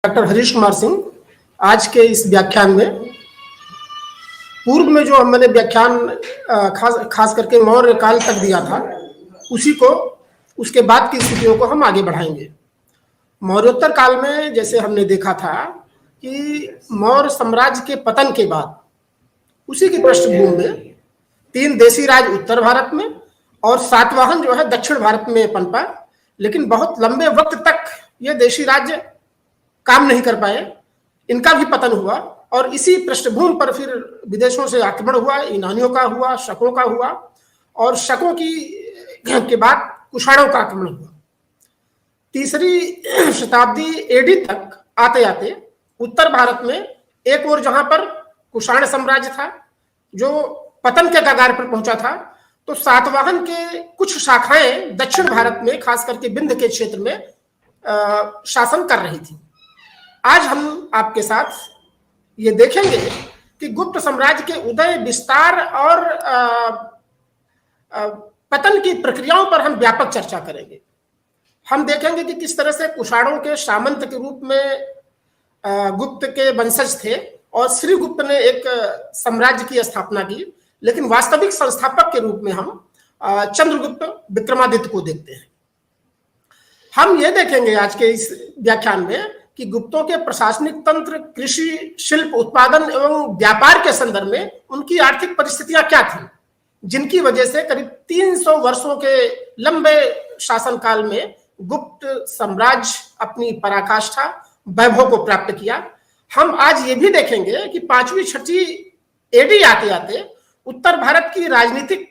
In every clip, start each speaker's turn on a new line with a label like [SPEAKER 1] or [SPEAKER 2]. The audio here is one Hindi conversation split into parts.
[SPEAKER 1] डॉक्टर हरीश कुमार सिंह। आज के इस व्याख्यान में पूर्व में जो मैंने व्याख्यान खास करके मौर्य काल तक दिया था उसी को उसके बाद की स्थितियों को हम आगे बढ़ाएंगे। मौर्योत्तर काल में जैसे हमने देखा था कि मौर्य साम्राज्य के पतन के बाद उसी की पृष्ठभूमि में 3 देशी राज उत्तर भारत में और सातवाहन जो है दक्षिण भारत में पनपा, लेकिन बहुत लंबे वक्त तक ये देशी राज्य काम नहीं कर पाए, इनका भी पतन हुआ। और इसी पृष्ठभूमि पर फिर विदेशों से आक्रमण हुआ, यूनानियों का हुआ, शकों का हुआ, और शकों के बाद कुषाणों का आक्रमण हुआ। 3री शताब्दी एडी तक आते आते उत्तर भारत में एक और जहां पर कुषाण साम्राज्य था जो पतन के कगार पर पहुंचा था, तो सातवाहन के कुछ शाखाएं दक्षिण भारत में खास करके विंध्य के क्षेत्र में शासन कर रही थी। आज हम आपके साथ ये देखेंगे कि गुप्त साम्राज्य के उदय, विस्तार और पतन की प्रक्रियाओं पर हम व्यापक चर्चा करेंगे। हम देखेंगे कि किस तरह से कुषाणों के सामंत के रूप में गुप्त के वंशज थे और श्रीगुप्त ने एक साम्राज्य की स्थापना की, लेकिन वास्तविक संस्थापक के रूप में हम चंद्रगुप्त विक्रमादित्य को देखते हैं। हम ये देखेंगे आज के इस व्याख्यान में कि गुप्तों के प्रशासनिक तंत्र, कृषि, शिल्प, उत्पादन एवं व्यापार के संदर्भ में उनकी आर्थिक परिस्थितियां क्या थी, जिनकी वजह से करीब 300 वर्षों के लंबे शासनकाल में गुप्त साम्राज्य अपनी पराकाष्ठा, वैभव को प्राप्त किया। हम आज ये भी देखेंगे कि 5वीं 6वीं एडी आते आते उत्तर भारत की राजनीतिक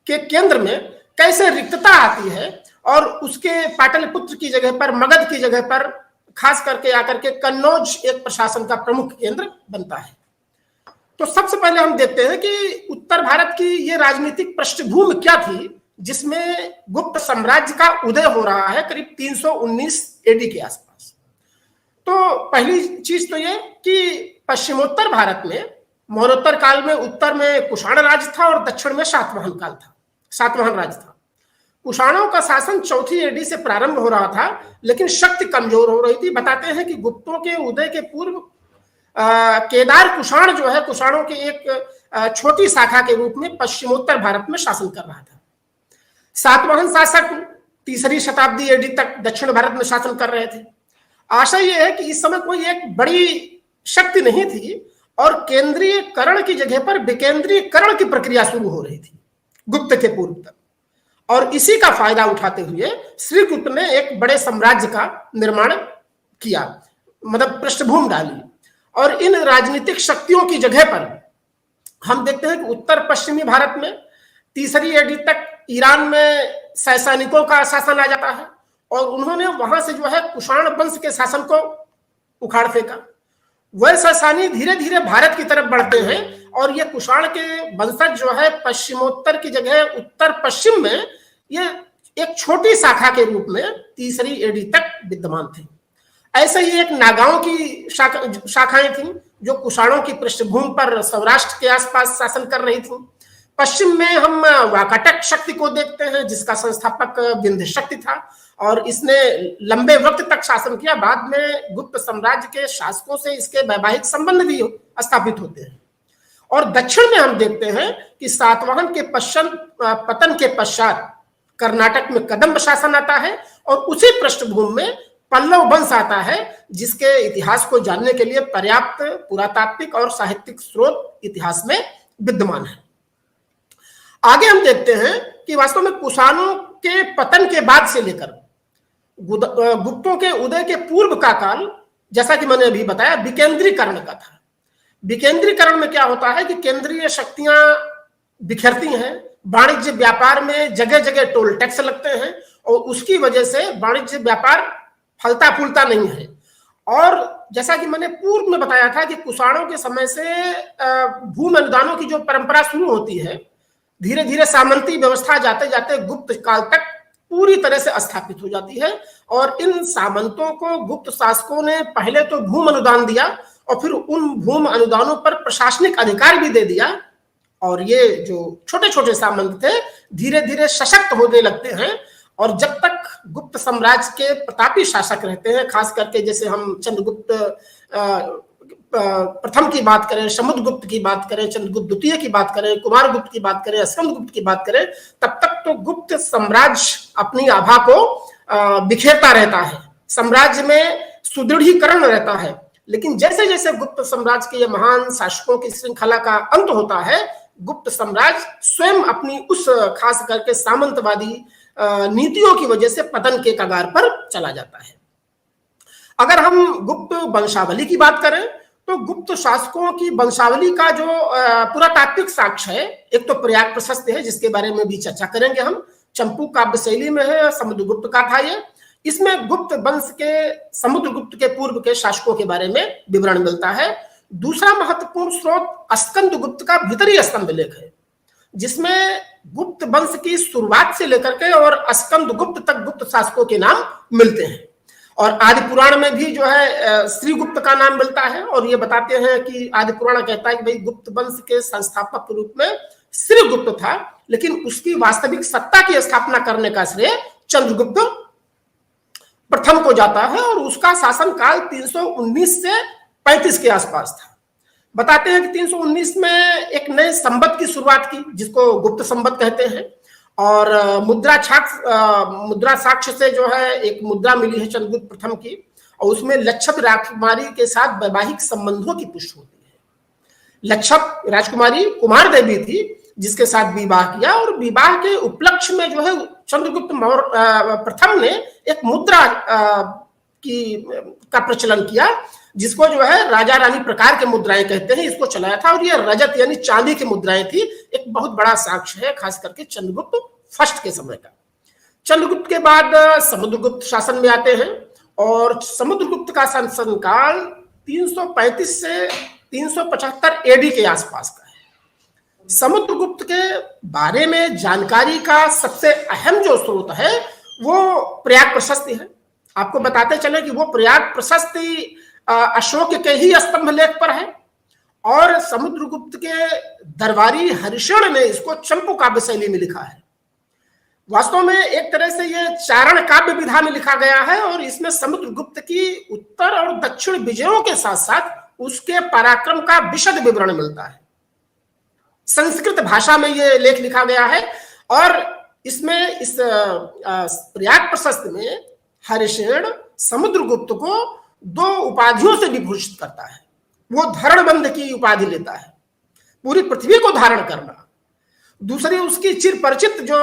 [SPEAKER 1] के केंद्र में कैसे रिक्तता आती है और उसके पाटलिपुत्र की जगह पर, मगध की जगह पर खास करके आकर के कन्नौज एक प्रशासन का प्रमुख केंद्र बनता है। तो सबसे पहले हम देखते हैं कि उत्तर भारत की ये राजनीतिक पृष्ठभूमि क्या थी जिसमें गुप्त साम्राज्य का उदय हो रहा है करीब 319 एडी के आसपास। तो पहली चीज तो ये कि पश्चिमोत्तर भारत में मौर्योत्तर काल में उत्तर में कुषाण राज था और दक्षिण में सातवाहन राज था। कुषाणों का शासन 4वीं एडी से प्रारंभ हो रहा था, लेकिन शक्ति कमजोर हो रही थी। बताते हैं कि गुप्तों के उदय के पूर्व केदार कुषाण जो है कुषाणों के एक छोटी शाखा के रूप में पश्चिमोत्तर भारत में शासन कर रहा था। सातवाहन शासक 3री शताब्दी एडी तक दक्षिण भारत में शासन कर रहे थे। आशा यह है कि इस समय कोई एक बड़ी शक्ति नहीं थी और केंद्रीयकरण की जगह पर विकेंद्रीकरण की प्रक्रिया शुरू हो रही थी गुप्त के पूर्व तक, और इसी का फायदा उठाते हुए श्रीगुप्त ने एक बड़े साम्राज्य का निर्माण किया, मतलब पृष्ठभूमि डाली। और इन राजनीतिक शक्तियों की जगह पर हम देखते हैं कि उत्तर पश्चिमी भारत में 3री एडी तक ईरान में सैसानिकों का शासन आ जाता है और उन्होंने वहां से जो है कुषाण वंश के शासन को उखाड़ फेंका। वह सैसानी धीरे धीरे भारत की तरफ बढ़ते हैं और ये कुषाण के वंशज जो है पश्चिमोत्तर की जगह उत्तर पश्चिम में ये एक छोटी शाखा के रूप में 3री एडी तक विद्यमान थे। ऐसे ही एक नागाओं की शाखाएं थी जो कुषाणों की पृष्ठभूमि पर सौराष्ट्र के आसपास शासन कर रही थी। पश्चिम में हम वाकाटक शक्ति को देखते हैं जिसका संस्थापक विंध्य शक्ति था और इसने लंबे वक्त तक शासन किया। बाद में गुप्त साम्राज्य के शासकों से इसके वैवाहिक संबंध भी स्थापित होते हैं। और दक्षिण में हम देखते हैं कि सातवाहन के पतन के पश्चात कर्नाटक में कदम्ब शासन आता है और उसी पृष्ठभूमि में पल्लव वंश आता है जिसके इतिहास को जानने के लिए पर्याप्त पुरातात्विक और साहित्यिक स्रोत इतिहास में विद्यमान है। आगे हम देखते हैं कि वास्तव में कुषाणों के पतन के बाद से लेकर गुप्तों के उदय के पूर्व का काल, जैसा कि मैंने अभी बताया, विकेंद्रीकरण का था। विकेंद्रीकरण में क्या होता है कि केंद्रीय शक्तियां बिखरती हैं, वाणिज्य व्यापार में जगह जगह टोल टैक्स लगते हैं और उसकी वजह से वाणिज्य व्यापार फलता फूलता नहीं है। और जैसा कि मैंने पूर्व में बताया था कि कुषाणों के समय से भूमि अनुदानों की जो परंपरा शुरू होती है, धीरे धीरे सामंती व्यवस्था जाते जाते गुप्त काल तक पूरी तरह से स्थापित हो जाती है। और इन सामंतों को गुप्त शासकों ने पहले तो भूमि अनुदान दिया और फिर उन भूमि अनुदानों पर प्रशासनिक अधिकार भी दे दिया। और ये जो छोटे छोटे सामंत थे धीरे धीरे सशक्त होने लगते हैं और जब तक गुप्त साम्राज्य के प्रतापी शासक रहते हैं, खास करके जैसे हम चंद्रगुप्त प्रथम की बात करें, समुद्रगुप्त की बात करें, चंद्रगुप्त द्वितीय की बात करें, कुमारगुप्त की बात करें, स्कंदगुप्त की बात करें, तब तक तो गुप्त साम्राज्य अपनी आभा को बिखेरता रहता है, साम्राज्य में सुदृढ़ीकरण रहता है। लेकिन जैसे जैसे गुप्त साम्राज्य के ये महान शासकों की श्रृंखला का अंत होता है, गुप्त साम्राज्य स्वयं अपनी उस खास करके सामंतवादी नीतियों की वजह से पतन के कगार पर चला जाता है। अगर हम गुप्त वंशावली की बात करें तो गुप्त शासकों की वंशावली का जो पुरातात्विक साक्ष्य है, एक तो प्रयाग प्रशस्त है जिसके बारे में भी चर्चा करेंगे हम, चंपू काव्य शैली में है, समुद्रगुप्त का था ये। इसमें गुप्त वंश के समुद्रगुप्त के पूर्व के शासकों के बारे में विवरण मिलता है। दूसरा महत्वपूर्ण स्रोत स्कंदगुप्त का भीतरी स्तंभ लेख है, जिसमें गुप्त वंश की शुरुआत से लेकर के और स्कंदगुप्त तक गुप्त शासकों के नाम मिलते हैं। और आदि पुराण में भी जो है श्रीगुप्त का नाम मिलता है, और ये बताते हैं कि आदि पुराण कहता है कि भाई गुप्त वंश के संस्थापक के रूप में श्रीगुप्त था, लेकिन उसकी वास्तविक सत्ता की स्थापना करने का श्रेय चंद्रगुप्त प्रथम को जाता है, और उसका शासनकाल 319 से 35 के आसपास था। बताते हैं कि 319 में एक नए संवत की शुरुआत की, जिसको गुप्त संवत कहते हैं, और मुद्रा साक्ष्य से जो है एक मुद्रा मिली है चंद्रगुप्त प्रथम की, और उसमें लक्षप राजकुमारी के साथ वैवाहिक संबंधों की पुष्टि होती है। लक्षप राजकुमारी कुमार देवी थी जिसके साथ विवाह किया, और विवाह के उपलक्ष्य में जो है चंद्रगुप्त प्रथम ने एक मुद्रा का प्रचलन किया, जिसको जो है राजा रानी प्रकार के मुद्राएं कहते हैं, इसको चलाया था। और ये रजत यानी चांदी की मुद्राएं थी। एक बहुत बड़ा साक्ष्य है खास करके चंद्रगुप्त फर्स्ट के समय का। चंद्रगुप्त के बाद समुद्रगुप्त शासन में आते हैं, और समुद्रगुप्त का शासनकाल 335 से 375 एडी के आसपास का है। समुद्रगुप्त के बारे में जानकारी का सबसे अहम जो स्रोत है वो प्रयाग प्रशस्ति है। आपको बताते चले कि वो प्रयाग प्रशस्ति अशोक के ही स्तंभ लेख पर है, और समुद्रगुप्त के दरबारी हरिशण ने इसको चंपू काव्य शैली में लिखा है। वास्तव में एक तरह से ये चारण काव्य विधा में लिखा गया है, और इसमें समुद्रगुप्त की उत्तर और दक्षिण विजयों के साथ साथ उसके पराक्रम का विशद विवरण मिलता है। संस्कृत भाषा में ये लेख लिखा गया है, और इसमें इस प्रयाग प्रशस्ति में हरिशण समुद्रगुप्त को 2 उपाधियों से विभूषित करता है। वो धरणबंध की उपाधि लेता है, पूरी पृथ्वी को धारण करना। दूसरी उसकी चिर परिचित जो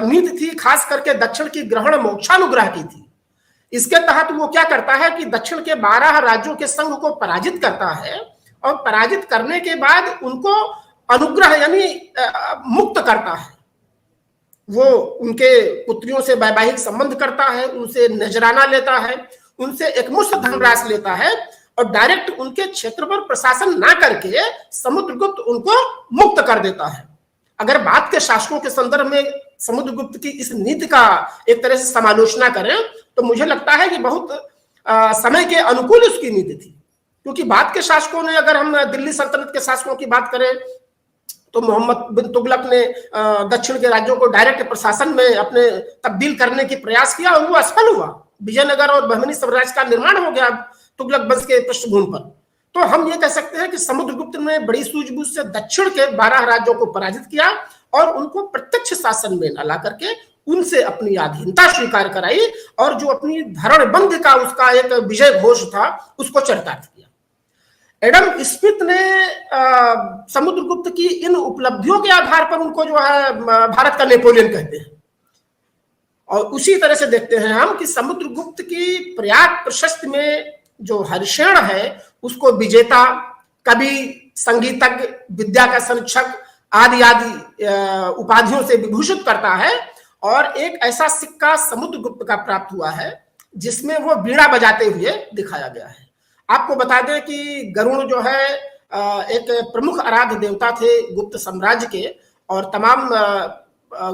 [SPEAKER 1] नीति थी, खास करके दक्षिण की ग्रहण मोक्षानुग्रह की थी। इसके तहत वो क्या करता है कि दक्षिण के 12 राज्यों के संघ को पराजित करता है, और पराजित करने के बाद उनको अनुग्रह यानी मुक्त करता है। वो उनके पुत्रियों से वैवाहिक संबंध करता है, उनसे नजराना लेता है, उनसे एक मुश्त धनराशि लेता है, और डायरेक्ट उनके क्षेत्र पर प्रशासन ना करके समुद्रगुप्त उनको मुक्त कर देता है। अगर बात के शासकों के संदर्भ में समुद्रगुप्त की इस नीति का एक तरह से समालोचना करें तो मुझे लगता है कि बहुत समय के अनुकूल उसकी नीति थी, क्योंकि बाद के शासकों ने, अगर हम दिल्ली सल्तनत के शासकों की बात करें तो मोहम्मद बिन तुगलक ने दक्षिण के राज्यों को डायरेक्ट प्रशासन में अपने तब्दील करने की प्रयास किया, और वो असफल हुआ। विजयनगर और बहमनी साम्राज्य का निर्माण हो गया तुगलक वंश के पृष्ठभूमि पर। तो हम ये कह सकते हैं कि समुद्रगुप्त ने बड़ी सूझबूझ से दक्षिण के 12 राज्यों को पराजित किया, और उनको प्रत्यक्ष शासन में न ला करके उनसे अपनी अधीनता स्वीकार कराई, और जो अपनी धरणबंध का उसका एक विजय घोष था उसको चरितार्थ किया। एडम स्मिथ ने समुद्रगुप्त की इन उपलब्धियों के आधार पर उनको जो है भारत का नेपोलियन कहते हैं। और उसी तरह से देखते हैं हम कि समुद्रगुप्त की प्रयाग प्रशस्ति में जो हरिशण है उसको विजेता, कवि, संगीतज्ञ, विद्या का संरक्षक आदि आदि उपाधियों से विभूषित करता है, और एक ऐसा सिक्का समुद्रगुप्त का प्राप्त हुआ है जिसमें वो बीड़ा बजाते हुए दिखाया गया है। आपको बता दें कि गरुण जो है एक प्रमुख आराध्य देवता थे गुप्त साम्राज्य के, और तमाम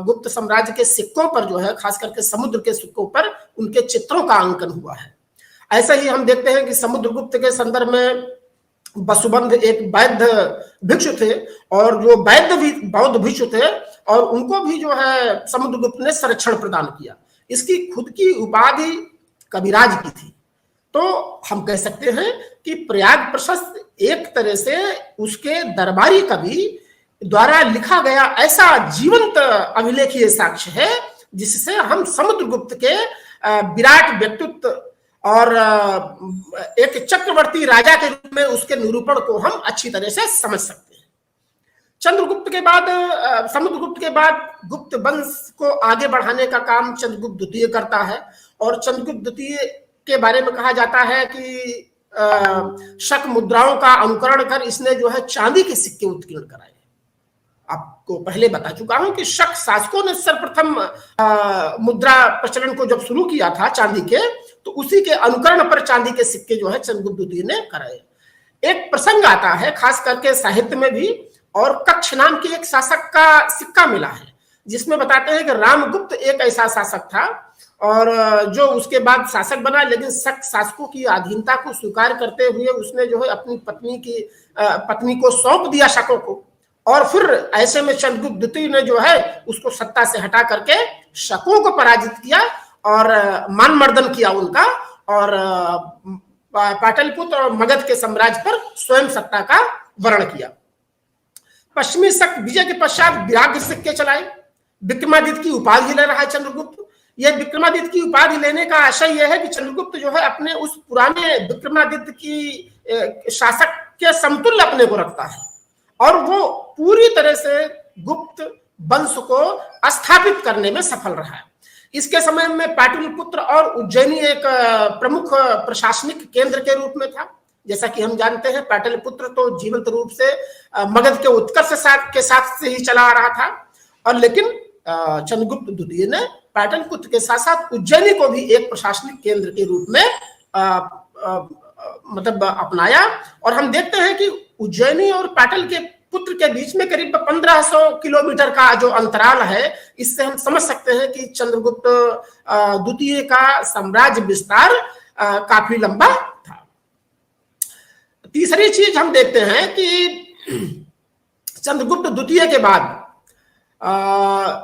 [SPEAKER 1] गुप्त साम्राज्य के सिक्कों पर जो है, खास करके समुद्र के सिक्कों पर उनके चित्रों का अंकन हुआ है। ऐसा ही हम देखते हैं कि समुद्रगुप्त के संदर्भ में वसुबंध एक वैद्य भिक्षु थे, और जो वैद्य भी बौद्ध भिक्षु थे, और उनको भी जो है समुद्रगुप्त ने संरक्षण प्रदान किया। इसकी खुद की उपाधि कविराज की थी। तो हम कह सकते हैं कि प्रयाग प्रशस्त एक तरह से उसके दरबारी कवि द्वारा लिखा गया ऐसा जीवंत अभिलेखीय साक्ष्य है जिससे हम समुद्रगुप्त के विराट व्यक्तित्व और एक चक्रवर्ती राजा के रूप में उसके निरूपण को हम अच्छी तरह से समझ सकते हैं। चंद्रगुप्त के बाद समुद्रगुप्त के बाद गुप्त वंश को आगे बढ़ाने का काम चंद्रगुप्त द्वितीय करता है और चंद्रगुप्त द्वितीय के बारे में कहा जाता है कि शक मुद्राओं का अनुकरण कर इसने जो है चांदी के सिक्के उत्कीर्ण कराए। आपको पहले बता चुका हूं कि शक शासकों ने सर्वप्रथम मुद्रा प्रचलन को जब शुरू किया था चांदी के, तो उसी के अनुकरण पर चांदी के सिक्के जो है चंद्रगुप्त द्वितीय ने कराए। एक प्रसंग आता है खास करके साहित्य में भी, और कक्ष नाम के एक शासक का सिक्का मिला है जिसमें बताते हैं कि रामगुप्त एक ऐसा शासक था और जो उसके बाद शासक बना, लेकिन शक शासकों की अधीनता को स्वीकार करते हुए उसने जो है अपनी पत्नी को सौंप दिया शकों को, और फिर ऐसे में चंद्रगुप्त द्वितीय ने जो है उसको सत्ता से हटा करके शकों को पराजित किया और मानमर्दन किया उनका, और पाटलिपुत्र और मगध के साम्राज्य पर स्वयं सत्ता का वर्ण किया। पश्चिमी शक विजय के पश्चात विराग्य सिक्के चलाए। विक्रमादित्य की उपाधि ले रहा है चंद्रगुप्त। यह विक्रमादित्य की उपाधि लेने का आशय यह है कि चंद्रगुप्त जो है अपने उस पुराने विक्रमादित्य की शासक के समतुल्य अपने को रखता है और वो पूरी तरह से गुप्त वंश को स्थापित करने में सफल रहा है। इसके समय में पाटलिपुत्र और उज्जैनी एक प्रमुख प्रशासनिक केंद्र के रूप में था। जैसा कि हम जानते हैं पाटलिपुत्र तो जीवंत रूप से मगध के उत्कर्ष के साथ से ही चला आ रहा था, और लेकिन चंद्रगुप्त द्वितीय ने पाटलिपुत्र के साथ साथ उज्जैनी को भी एक प्रशासनिक केंद्र के रूप में मतलब अपनाया। और हम देखते हैं कि उज्जैनी और पाटल के पुत्र के बीच में करीब 1500 किलोमीटर का जो अंतराल है, इससे हम समझ सकते हैं कि चंद्रगुप्त द्वितीय का साम्राज्य विस्तार काफी लंबा था। तीसरी चीज हम देखते हैं कि चंद्रगुप्त द्वितीय के बाद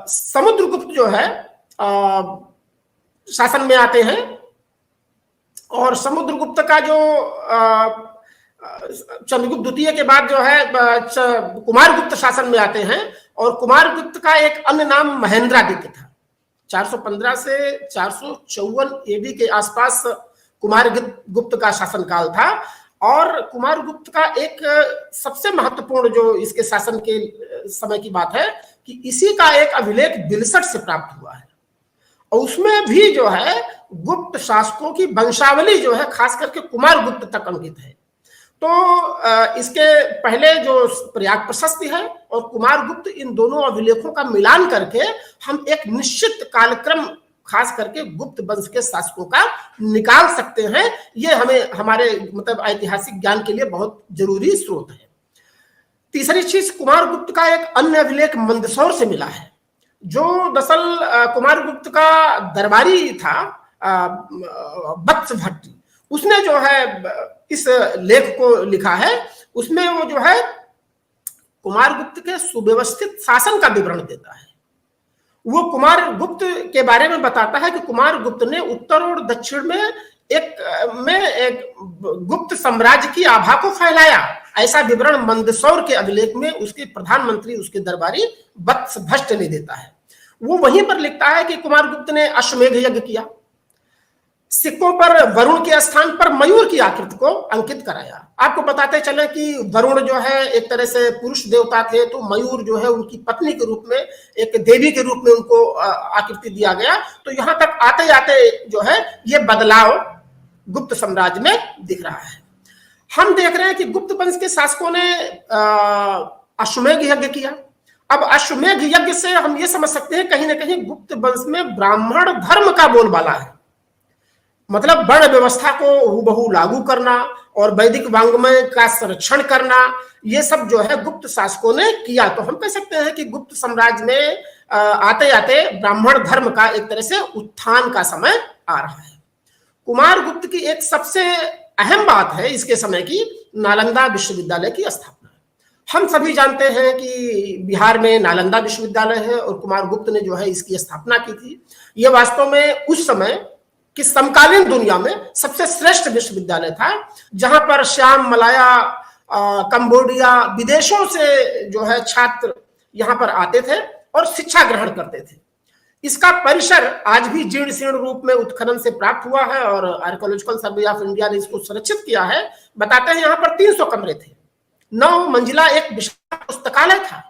[SPEAKER 1] समुद्रगुप्त जो है शासन में आते हैं, और समुद्रगुप्त का जो चंद्रगुप्त द्वितीय के बाद जो है कुमारगुप्त शासन में आते हैं, और कुमारगुप्त का एक अन्य नाम महेंद्रादित्य था। 415 से 454 एडी के आसपास कुमारगुप्त का शासनकाल था, और कुमारगुप्त का एक सबसे महत्वपूर्ण जो इसके शासन के समय की बात है कि इसी का एक अभिलेख 62 से प्राप्त हुआ है, और उसमें भी जो है गुप्त शासकों की वंशावली जो है खास करके कुमारगुप्त तक अंकित है। तो इसके पहले जो प्रयाग प्रशस्ति है और कुमारगुप्त, इन दोनों अभिलेखों का मिलान करके हम एक निश्चित कालक्रम खास करके गुप्त वंश के शासकों का निकाल सकते हैं। ये हमें हमारे मतलब ऐतिहासिक ज्ञान के लिए बहुत जरूरी स्रोत है। तीसरी चीज, कुमारगुप्त का एक अन्य अभिलेख मंदसौर से मिला है, जो दरअसल कुमारगुप्त का दरबारी था वत्स भट्ट, उसने जो है इस लेख को लिखा है। उसमें वो जो है कुमारगुप्त के सुव्यवस्थित शासन का विवरण देता है। वो कुमारगुप्त के बारे में बताता है कि कुमारगुप्त ने उत्तर और दक्षिण में एक गुप्त साम्राज्य की आभा को फैलाया। ऐसा विवरण मंदसौर के अभिलेख में उसके प्रधानमंत्री, उसके दरबारी वत्स भट्ट ने देता है। वो वहीं पर लिखता है कि कुमारगुप्त ने अश्वमेध यज्ञ किया, सिक्कों पर वरुण के स्थान पर मयूर की आकृति को अंकित कराया। आपको बताते चले कि वरुण जो है एक तरह से पुरुष देवता थे, तो मयूर जो है उनकी पत्नी के रूप में, एक देवी के रूप में उनको आकृति दिया गया। तो यहां तक आते आते जो है ये बदलाव गुप्त साम्राज्य में दिख रहा है। हम देख रहे हैं कि गुप्त वंश के शासकों ने अश्वमेध यज्ञ किया। अब अश्वमेध यज्ञ से हम ये समझ सकते हैं कहीं ना कहीं गुप्त वंश में ब्राह्मण धर्म का बोलबाला है, मतलब वर्ण व्यवस्था को हूबहू लागू करना और वैदिक वांग्मय का संरक्षण करना, ये सब जो है गुप्त शासकों ने किया। तो हम कह सकते हैं कि गुप्त साम्राज्य में आते आते ब्राह्मण धर्म का एक तरह से उत्थान का समय आ रहा है। कुमारगुप्त की एक सबसे अहम बात है इसके समय की नालंदा विश्वविद्यालय की स्थापना। हम सभी जानते हैं कि बिहार में नालंदा विश्वविद्यालय है और कुमार गुप्त ने जो है इसकी स्थापना की थी। ये वास्तव में उस समय कि समकालीन दुनिया में सबसे श्रेष्ठ विश्वविद्यालय था, जहां पर श्याम, मलाया, कंबोडिया, विदेशों से जो है छात्र यहां पर आते थे और शिक्षा ग्रहण करते थे। इसका परिसर आज भी जीर्ण शीर्ण रूप में उत्खनन से प्राप्त हुआ है और आर्कियोलॉजिकल सर्वे ऑफ इंडिया ने इसको संरक्षित किया है। बताते हैं यहाँ पर 300 कमरे थे, 9 मंजिला एक विशाल पुस्तकालय था।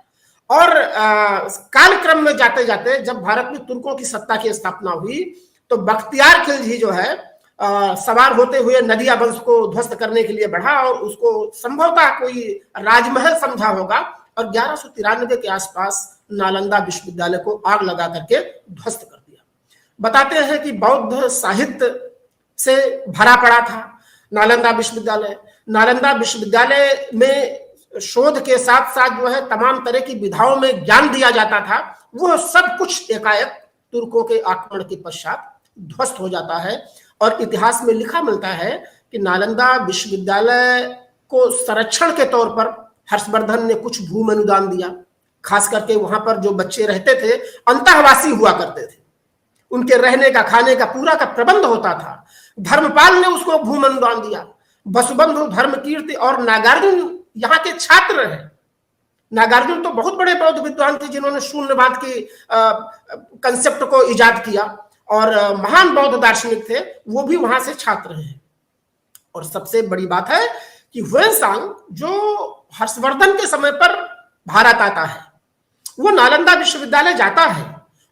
[SPEAKER 1] और कालक्रम में जाते जाते जब भारत में तुर्कों की सत्ता की स्थापना हुई तो बख्तियार खिलजी जो है सवार होते हुए नदिया वंश को ध्वस्त करने के लिए बढ़ा और उसको संभवतः कोई राजमहल समझा होगा और 1193 के आसपास नालंदा विश्वविद्यालय को आग लगा करके ध्वस्त कर दिया। बताते हैं कि बौद्ध साहित्य से भरा पड़ा था नालंदा विश्वविद्यालय। नालंदा विश्वविद्यालय में शोध के साथ साथ जो है तमाम तरह की विधाओं में ज्ञान दिया जाता था। वह सब कुछ एकाएक तुर्कों के आक्रमण के पश्चात ध्वस्त हो जाता है और इतिहास में लिखा मिलता है कि नालंदा विश्वविद्यालय को संरक्षण के तौर पर हर्षवर्धन ने कुछ भूमि अनुदान दिया। खास करके वहां पर जो बच्चे रहते थे अंतःवासी हुआ करते थे, उनके रहने का खाने का पूरा का प्रबंध होता था। धर्मपाल ने उसको भूमि अनुदान दिया। वसुबंधु, धर्मकीर्ति और नागार्जुन यहाँ के छात्र हैं। नागार्जुन तो बहुत बड़े बौद्ध विद्वान थे जिन्होंने शून्यवाद की कंसेप्ट को इजाद किया और महान बौद्ध दार्शनिक थे, वो भी वहां से छात्र हैं। और सबसे बड़ी बात है कि ह्वेनसांग जो हर्षवर्धन के समय पर भारत आता है, वो नालंदा विश्वविद्यालय जाता है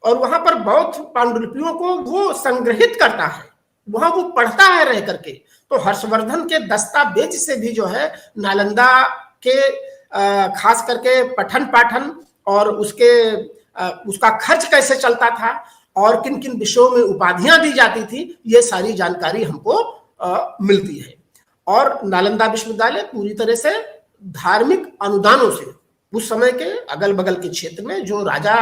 [SPEAKER 1] और वहां पर बौद्ध पांडुलिपियों को वो संग्रहित करता है, वहां वो पढ़ता है रह करके। तो हर्षवर्धन के दस्तावेज से भी जो है नालंदा के खास करके पठन पाठन और उसका खर्च कैसे चलता था और किन किन विषयों में उपाधियां दी जाती थी, ये सारी जानकारी हमको मिलती है। और नालंदा विश्वविद्यालय पूरी तरह से धार्मिक अनुदानों से उस समय के अगल बगल के क्षेत्र में जो राजा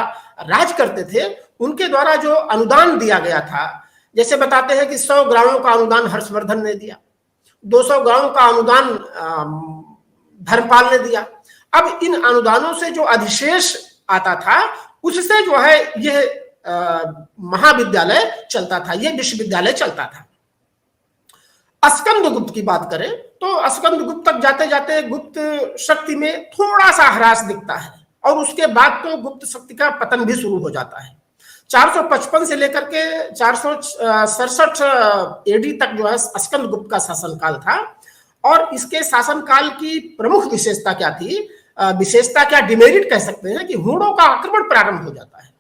[SPEAKER 1] राज करते थे उनके द्वारा जो अनुदान दिया गया था, जैसे बताते हैं कि 100 ग्रामों का अनुदान हर्षवर्धन ने दिया, 200 ग्रामों का अनुदान धर्मपाल ने दिया। अब इन अनुदानों से जो अधिशेष आता था उससे जो है यह महाविद्यालय चलता था, यह विश्वविद्यालय चलता था। अस्कंद गुप्त की बात करें तो अस्कंद गुप्त तक जाते जाते गुप्त शक्ति में थोड़ा सा ह्रास दिखता है और उसके बाद तो गुप्त शक्ति का पतन भी शुरू हो जाता है। 455 से लेकर के 467 एडी तक जो है अस्कंद गुप्त का शासनकाल था। और इसके शासनकाल की प्रमुख विशेषता क्या थी, विशेषता क्या डिमेरिट कह सकते हैं कि हूणों का आक्रमण प्रारंभ हो जाता है।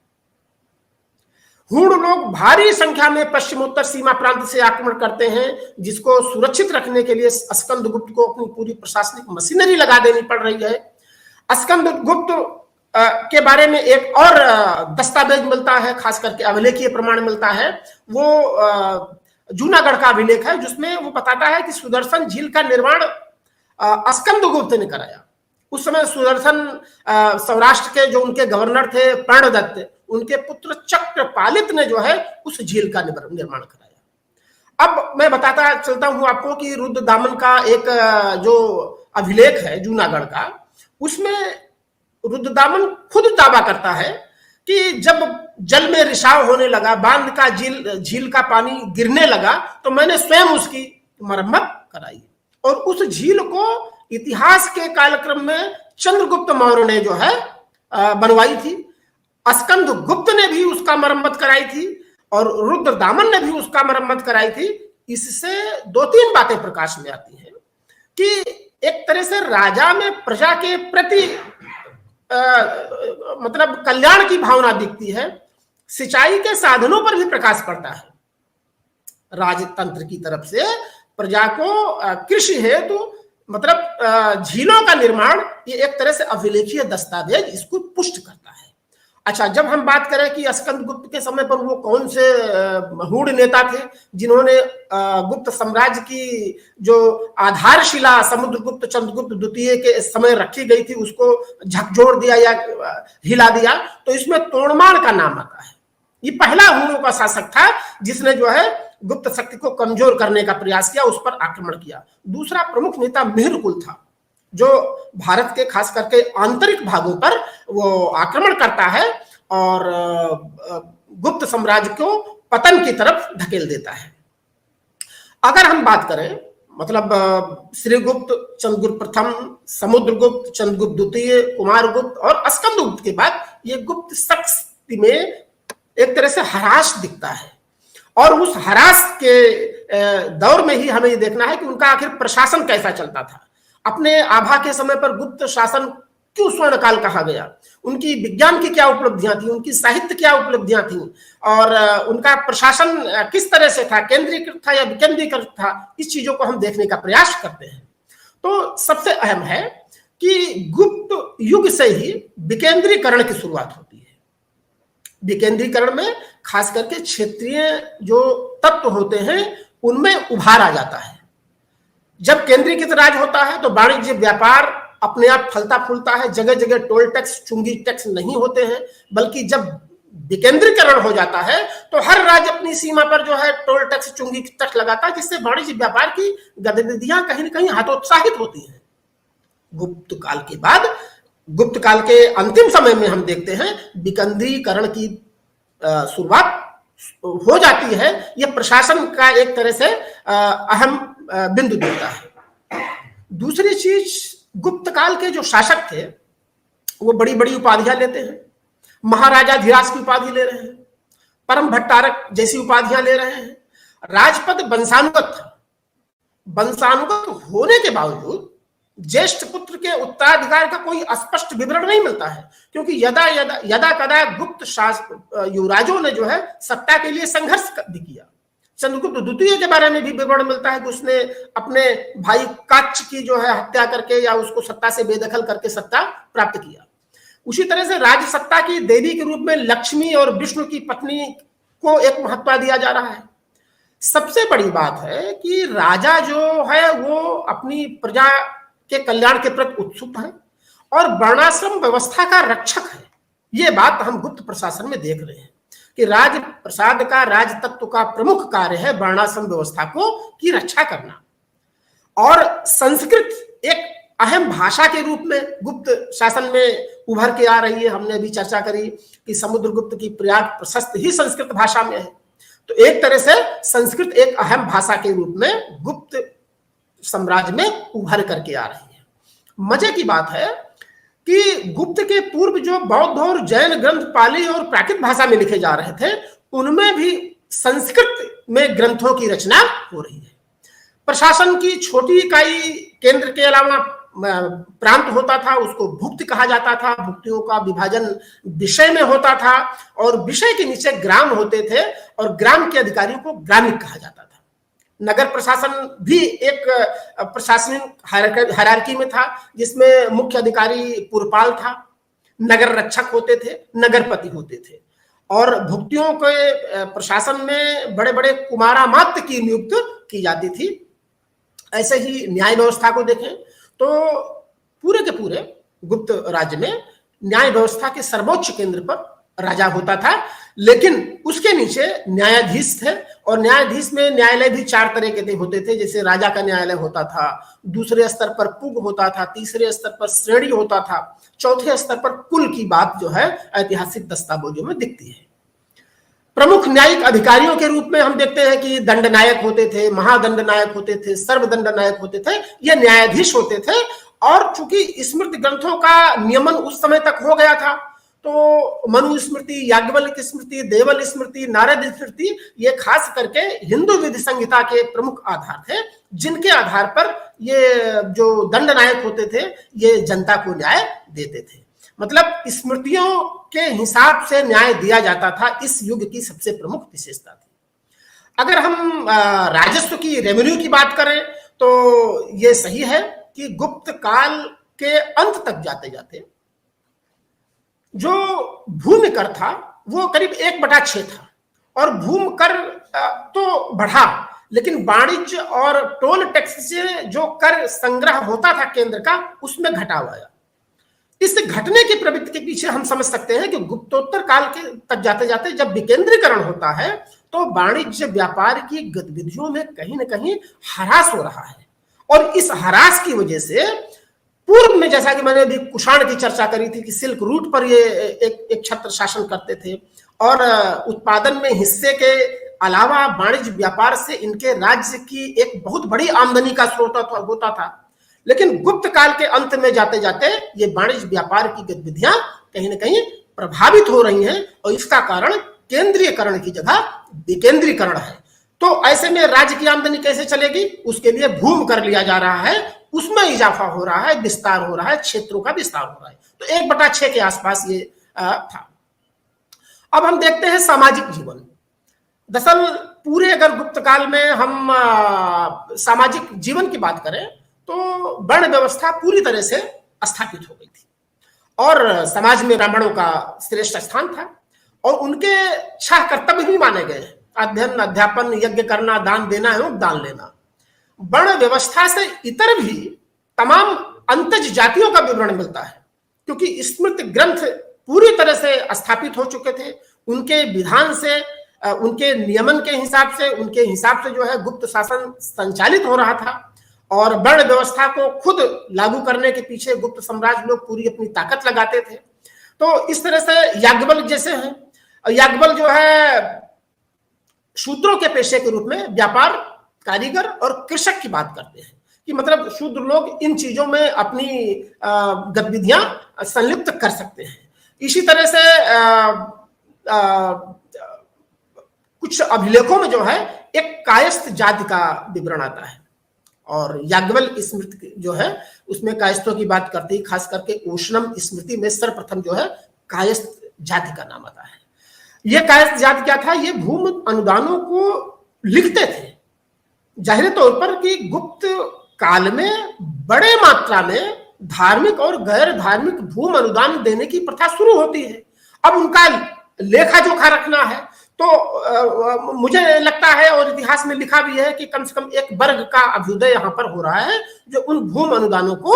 [SPEAKER 1] हूण लोग भारी संख्या में पश्चिमोत्तर सीमा प्रांत से आक्रमण करते हैं, जिसको सुरक्षित रखने के लिए अस्कंद गुप्त को अपनी पूरी प्रशासनिक मशीनरी लगा देनी पड़ रही है। अस्कंद गुप्त के बारे में एक और दस्तावेज मिलता है, खास करके अभिलेखीय प्रमाण मिलता है, वो जूनागढ़ का अभिलेख है जिसमें वो बताता है कि सुदर्शन झील का निर्माण अस्कंद गुप्त ने कराया। उस समय सुदर्शन सौराष्ट्र के जो उनके गवर्नर थे प्रणदत्त, उनके पुत्र चक्रपालित ने जो है उस झील का निर्माण कराया। अब मैं बताता चलता हूं आपको कि रुद्रदामन का एक जो अभिलेख है जूनागढ़ का, उसमें रुद्रदामन खुद दावा करता है कि जब जल में रिसाव होने लगा, बांध का झील का पानी गिरने लगा, तो मैंने स्वयं उसकी मरम्मत कराई। और उस झील को इतिहास के कालक्रम में चंद्रगुप्त मौर्य ने जो है बनवाई थी। अस्कंद गुप्त ने भी उसका मरम्मत कराई थी और रुद्रदामन ने भी उसका मरम्मत कराई थी। इससे 2-3 बातें प्रकाश में आती हैं कि एक तरह से राजा में प्रजा के प्रति मतलब कल्याण की भावना दिखती है। सिंचाई के साधनों पर भी प्रकाश पड़ता है। राजतंत्र की तरफ से प्रजा को कृषि हेतु मतलब झीलों का निर्माण, ये एक तरह से अभिलेखीय दस्तावेज इसको पुष्ट करता है। अच्छा, जब हम बात करें कि अस्कंद गुप्त के समय पर वो कौन से हूण नेता थे जिन्होंने गुप्त साम्राज्य की जो आधारशिला समुद्रगुप्त चंद्रगुप्त द्वितीय के समय रखी गई थी उसको झकझोर दिया या हिला दिया, तो इसमें तोड़माण का नाम आता है। ये पहला हूणों का शासक था जिसने जो है गुप्त शक्ति को कमजोर करने का प्रयास किया, उस पर आक्रमण किया। दूसरा प्रमुख नेता मिहिरकुल था। जो भारत के खास करके आंतरिक भागों पर वो आक्रमण करता है और गुप्त साम्राज्य को पतन की तरफ धकेल देता है। अगर हम बात करें मतलब श्रीगुप्त, चंद्रगुप्त प्रथम, समुद्रगुप्त, चंद्रगुप्त द्वितीय, कुमारगुप्त और स्कंदगुप्त के बाद ये गुप्त शख्स में एक तरह से ह्रास दिखता है और उस ह्रास के दौर में ही हमें ये देखना है कि उनका आखिर प्रशासन कैसा चलता था। अपने आभा के समय पर गुप्त शासन क्यों स्वर्ण काल कहा गया, उनकी विज्ञान की क्या उपलब्धियां थी, उनकी साहित्य क्या उपलब्धियां थी और उनका प्रशासन किस तरह से था, केंद्रीकृत था या विकेंद्रीकृत था, इस चीजों को हम देखने का प्रयास करते हैं। तो सबसे अहम है कि गुप्त युग से ही विकेंद्रीकरण की शुरुआत होती है। विकेंद्रीकरण में खास करके क्षेत्रीय जो तत्व होते हैं उनमें उभार आ जाता है। जब केंद्रीकृत राज होता है तो वाणिज्य व्यापार अपने आप फलता फूलता है, जगह जगह टोल टैक्स, चुंगी टैक्स नहीं होते हैं, बल्कि जब विकेंद्रीकरण हो जाता है तो हर राज्य अपनी सीमा पर जो है टोल टैक्स, चुंगी टैक्स लगाता है, जिससे वाणिज्य व्यापार की गतिविधियां कहीं न कहीं हतोत्साहित होती हैं। गुप्त काल के बाद, गुप्त काल के अंतिम समय में हम देखते हैं विकेंद्रीकरण की शुरुआत हो जाती है। यह प्रशासन का एक तरह से अहम बिंदु देता है। दूसरी चीज, गुप्त काल के जो शासक थे वो बड़ी बड़ी उपाधियां लेते हैं। महाराजा धीराज की उपाधि ले रहे हैं, परम भट्टारक जैसी उपाधियां ले रहे हैं। राजपद वंशानुगत था। वंशानुगत होने के बावजूद ज्येष्ठ पुत्र के उत्तराधिकार का कोई स्पष्ट विवरण नहीं मिलता है, क्योंकि यदा कदा गुप्त युवराजों ने जो है सत्ता के लिए संघर्ष भी किया। चंद्रगुप्त द्वितीय के बारे में भी विवरण मिलता है कि उसने अपने भाई काच्च की जो है हत्या करके या उसको सत्ता से बेदखल करके सत्ता प्राप्त किया। उसी तरह से राज सत्ता की देवी के रूप में लक्ष्मी और विष्णु की पत्नी को एक महत्व दिया जा रहा है। सबसे बड़ी बात है कि राजा जो है वो अपनी प्रजा के कल्याण के प्रति उत्सुक है और वर्णाश्रम व्यवस्था का रक्षक है। ये बात हम गुप्त प्रशासन में देख रहे हैं कि राज प्रसाद का, राज तत्व का प्रमुख कार्य है वर्णाश्रम व्यवस्था को की रक्षा करना। और संस्कृत एक अहम भाषा के रूप में गुप्त शासन में उभर के आ रही है। हमने अभी चर्चा करी कि समुद्रगुप्त की प्रयाग प्रशस्त ही संस्कृत भाषा में है। तो एक तरह से संस्कृत एक अहम भाषा के रूप में गुप्त साम्राज्य में उभर करके आ रही है। मजे की बात है कि गुप्त के पूर्व जो बौद्ध और जैन ग्रंथ पाली और प्राकृत भाषा में लिखे जा रहे थे, उनमें भी संस्कृत में ग्रंथों की रचना हो रही है। प्रशासन की छोटी इकाई केंद्र के अलावा प्रांत होता था, उसको भुक्त कहा जाता था। भुक्तियों का विभाजन विषय में होता था और विषय के नीचे ग्राम होते थे और ग्राम के अधिकारियों को ग्रामिक कहा जाता था। नगर प्रशासन भी एक प्रशासनिक हायरार्की में था, जिसमें मुख्य अधिकारी पुरपाल था, नगर रक्षक होते थे, नगरपति होते थे और भुक्तियों के प्रशासन में बड़े बड़े कुमारामात्य की नियुक्ति की जाती थी। ऐसे ही न्याय व्यवस्था को देखें तो पूरे के पूरे गुप्त राज्य में न्याय व्यवस्था के सर्वोच्च केंद्र पर राजा होता था, लेकिन उसके नीचे न्यायाधीश थे और न्यायाधीश में न्यायालय भी चार तरह के होते थे। जैसे राजा का न्यायालय होता था, दूसरे स्तर पर पुग होता था, तीसरे स्तर पर श्रेणी होता था, चौथे स्तर पर कुल की बात जो है ऐतिहासिक दस्तावेजों में दिखती है। प्रमुख न्यायिक अधिकारियों के रूप में हम देखते हैं कि दंडनायक होते थे, महादंडनायक होते थे, सर्वदंडनायक होते थे, ये न्यायाधीश होते थे। और चूंकि स्मृति ग्रंथों का नियमन उस समय तक हो गया था, तो मनु स्मृति, याज्ञवल्क्य स्मृति, देवल स्मृति, नारद स्मृति, ये खास करके हिंदू विधि संहिता के प्रमुख आधार थे, जिनके आधार पर ये जो दंडनायक होते थे ये जनता को न्याय देते थे। मतलब स्मृतियों के हिसाब से न्याय दिया जाता था, इस युग की सबसे प्रमुख विशेषता थी। अगर हम राजस्व की, रेवेन्यू की बात करें तो ये सही है कि गुप्त काल के अंत तक जाते जाते जो भूमि कर था वो करीब 1/6 था और भूमि कर तो बढ़ा, लेकिन वाणिज्य और टोल टैक्स से जो कर संग्रह होता था केंद्र का, उसमें घटाव आया। इस घटने की प्रवृत्ति के पीछे हम समझ सकते हैं कि गुप्तोत्तर काल के तक जाते जाते जब विकेंद्रीकरण होता है तो वाणिज्य व्यापार की गतिविधियों में कहीं ना कहीं ह्रास हो रहा है और इस ह्रास की वजह से पूर्व में जैसा कि मैंने अभी कुषाण की चर्चा करी थी कि सिल्क रूट पर ये एक छत्र शासन करते थे और उत्पादन में हिस्से के अलावा वाणिज्य व्यापार से इनके राज्य की एक बहुत बड़ी आमदनी का स्रोत होता था। लेकिन गुप्त काल के अंत में जाते जाते ये वाणिज्य व्यापार की गतिविधियां कहीं ना कहीं प्रभावित हो रही हैं और इसका कारण केंद्रीयकरण की जगह विकेंद्रीकरण है। तो ऐसे में राज्य की आमदनी कैसे चलेगी, उसके लिए भूमि कर लिया जा रहा है, उसमें इजाफा हो रहा है, विस्तार हो रहा है, क्षेत्रों का विस्तार हो रहा है। तो 1/6 के आसपास ये था। अब हम देखते हैं सामाजिक जीवन। दरअसल पूरे अगर गुप्त काल में हम सामाजिक जीवन की बात करें तो वर्ण व्यवस्था पूरी तरह से स्थापित हो गई थी और समाज में ब्राह्मणों का श्रेष्ठ स्थान था और उनके 6 कर्तव्य भी माने गए: अध्ययन, अध्यापन, यज्ञ करना, दान देना एवं दान लेना। वर्ण व्यवस्था से इतर भी तमाम अंतज जातियों का विवरण मिलता है क्योंकि स्मृति ग्रंथ पूरी तरह से स्थापित हो चुके थे। उनके विधान से, उनके नियमन के हिसाब से, उनके हिसाब से जो है गुप्त शासन संचालित हो रहा था और वर्ण व्यवस्था को खुद लागू करने के पीछे गुप्त साम्राज्य लोग पूरी अपनी ताकत लगाते थे। तो इस तरह से याज्ञवल्क्य जैसे हैं, याज्ञवल्क्य जो है शूद्रों के पेशे के रूप में व्यापार, कारीगर और कृषक की बात करते हैं कि मतलब शूद्र लोग इन चीजों में अपनी गतिविधियां संलिप्त कर सकते हैं। इसी तरह से कुछ अभिलेखों में जो है एक कायस्थ जाति का विवरण आता है और याज्ञवल्क्य स्मृति जो है उसमें कायस्थों की बात करती है। खास करके ओशनम स्मृति में सर्वप्रथम जो है कायस्थ जाति का नाम आता है। ये कायस्थ जाति क्या था? ये भूमि अनुदानों को लिखते थे जाहिर तौर पर कि गुप्त काल में बड़े मात्रा में धार्मिक और गैर धार्मिक भूमि अनुदान देने की प्रथा शुरू होती है। अब उनका लेखा जोखा रखना है तो मुझे लगता है और इतिहास में लिखा भी है कि कम से कम एक वर्ग का अभ्युदय यहाँ पर हो रहा है जो उन भूमि अनुदानों को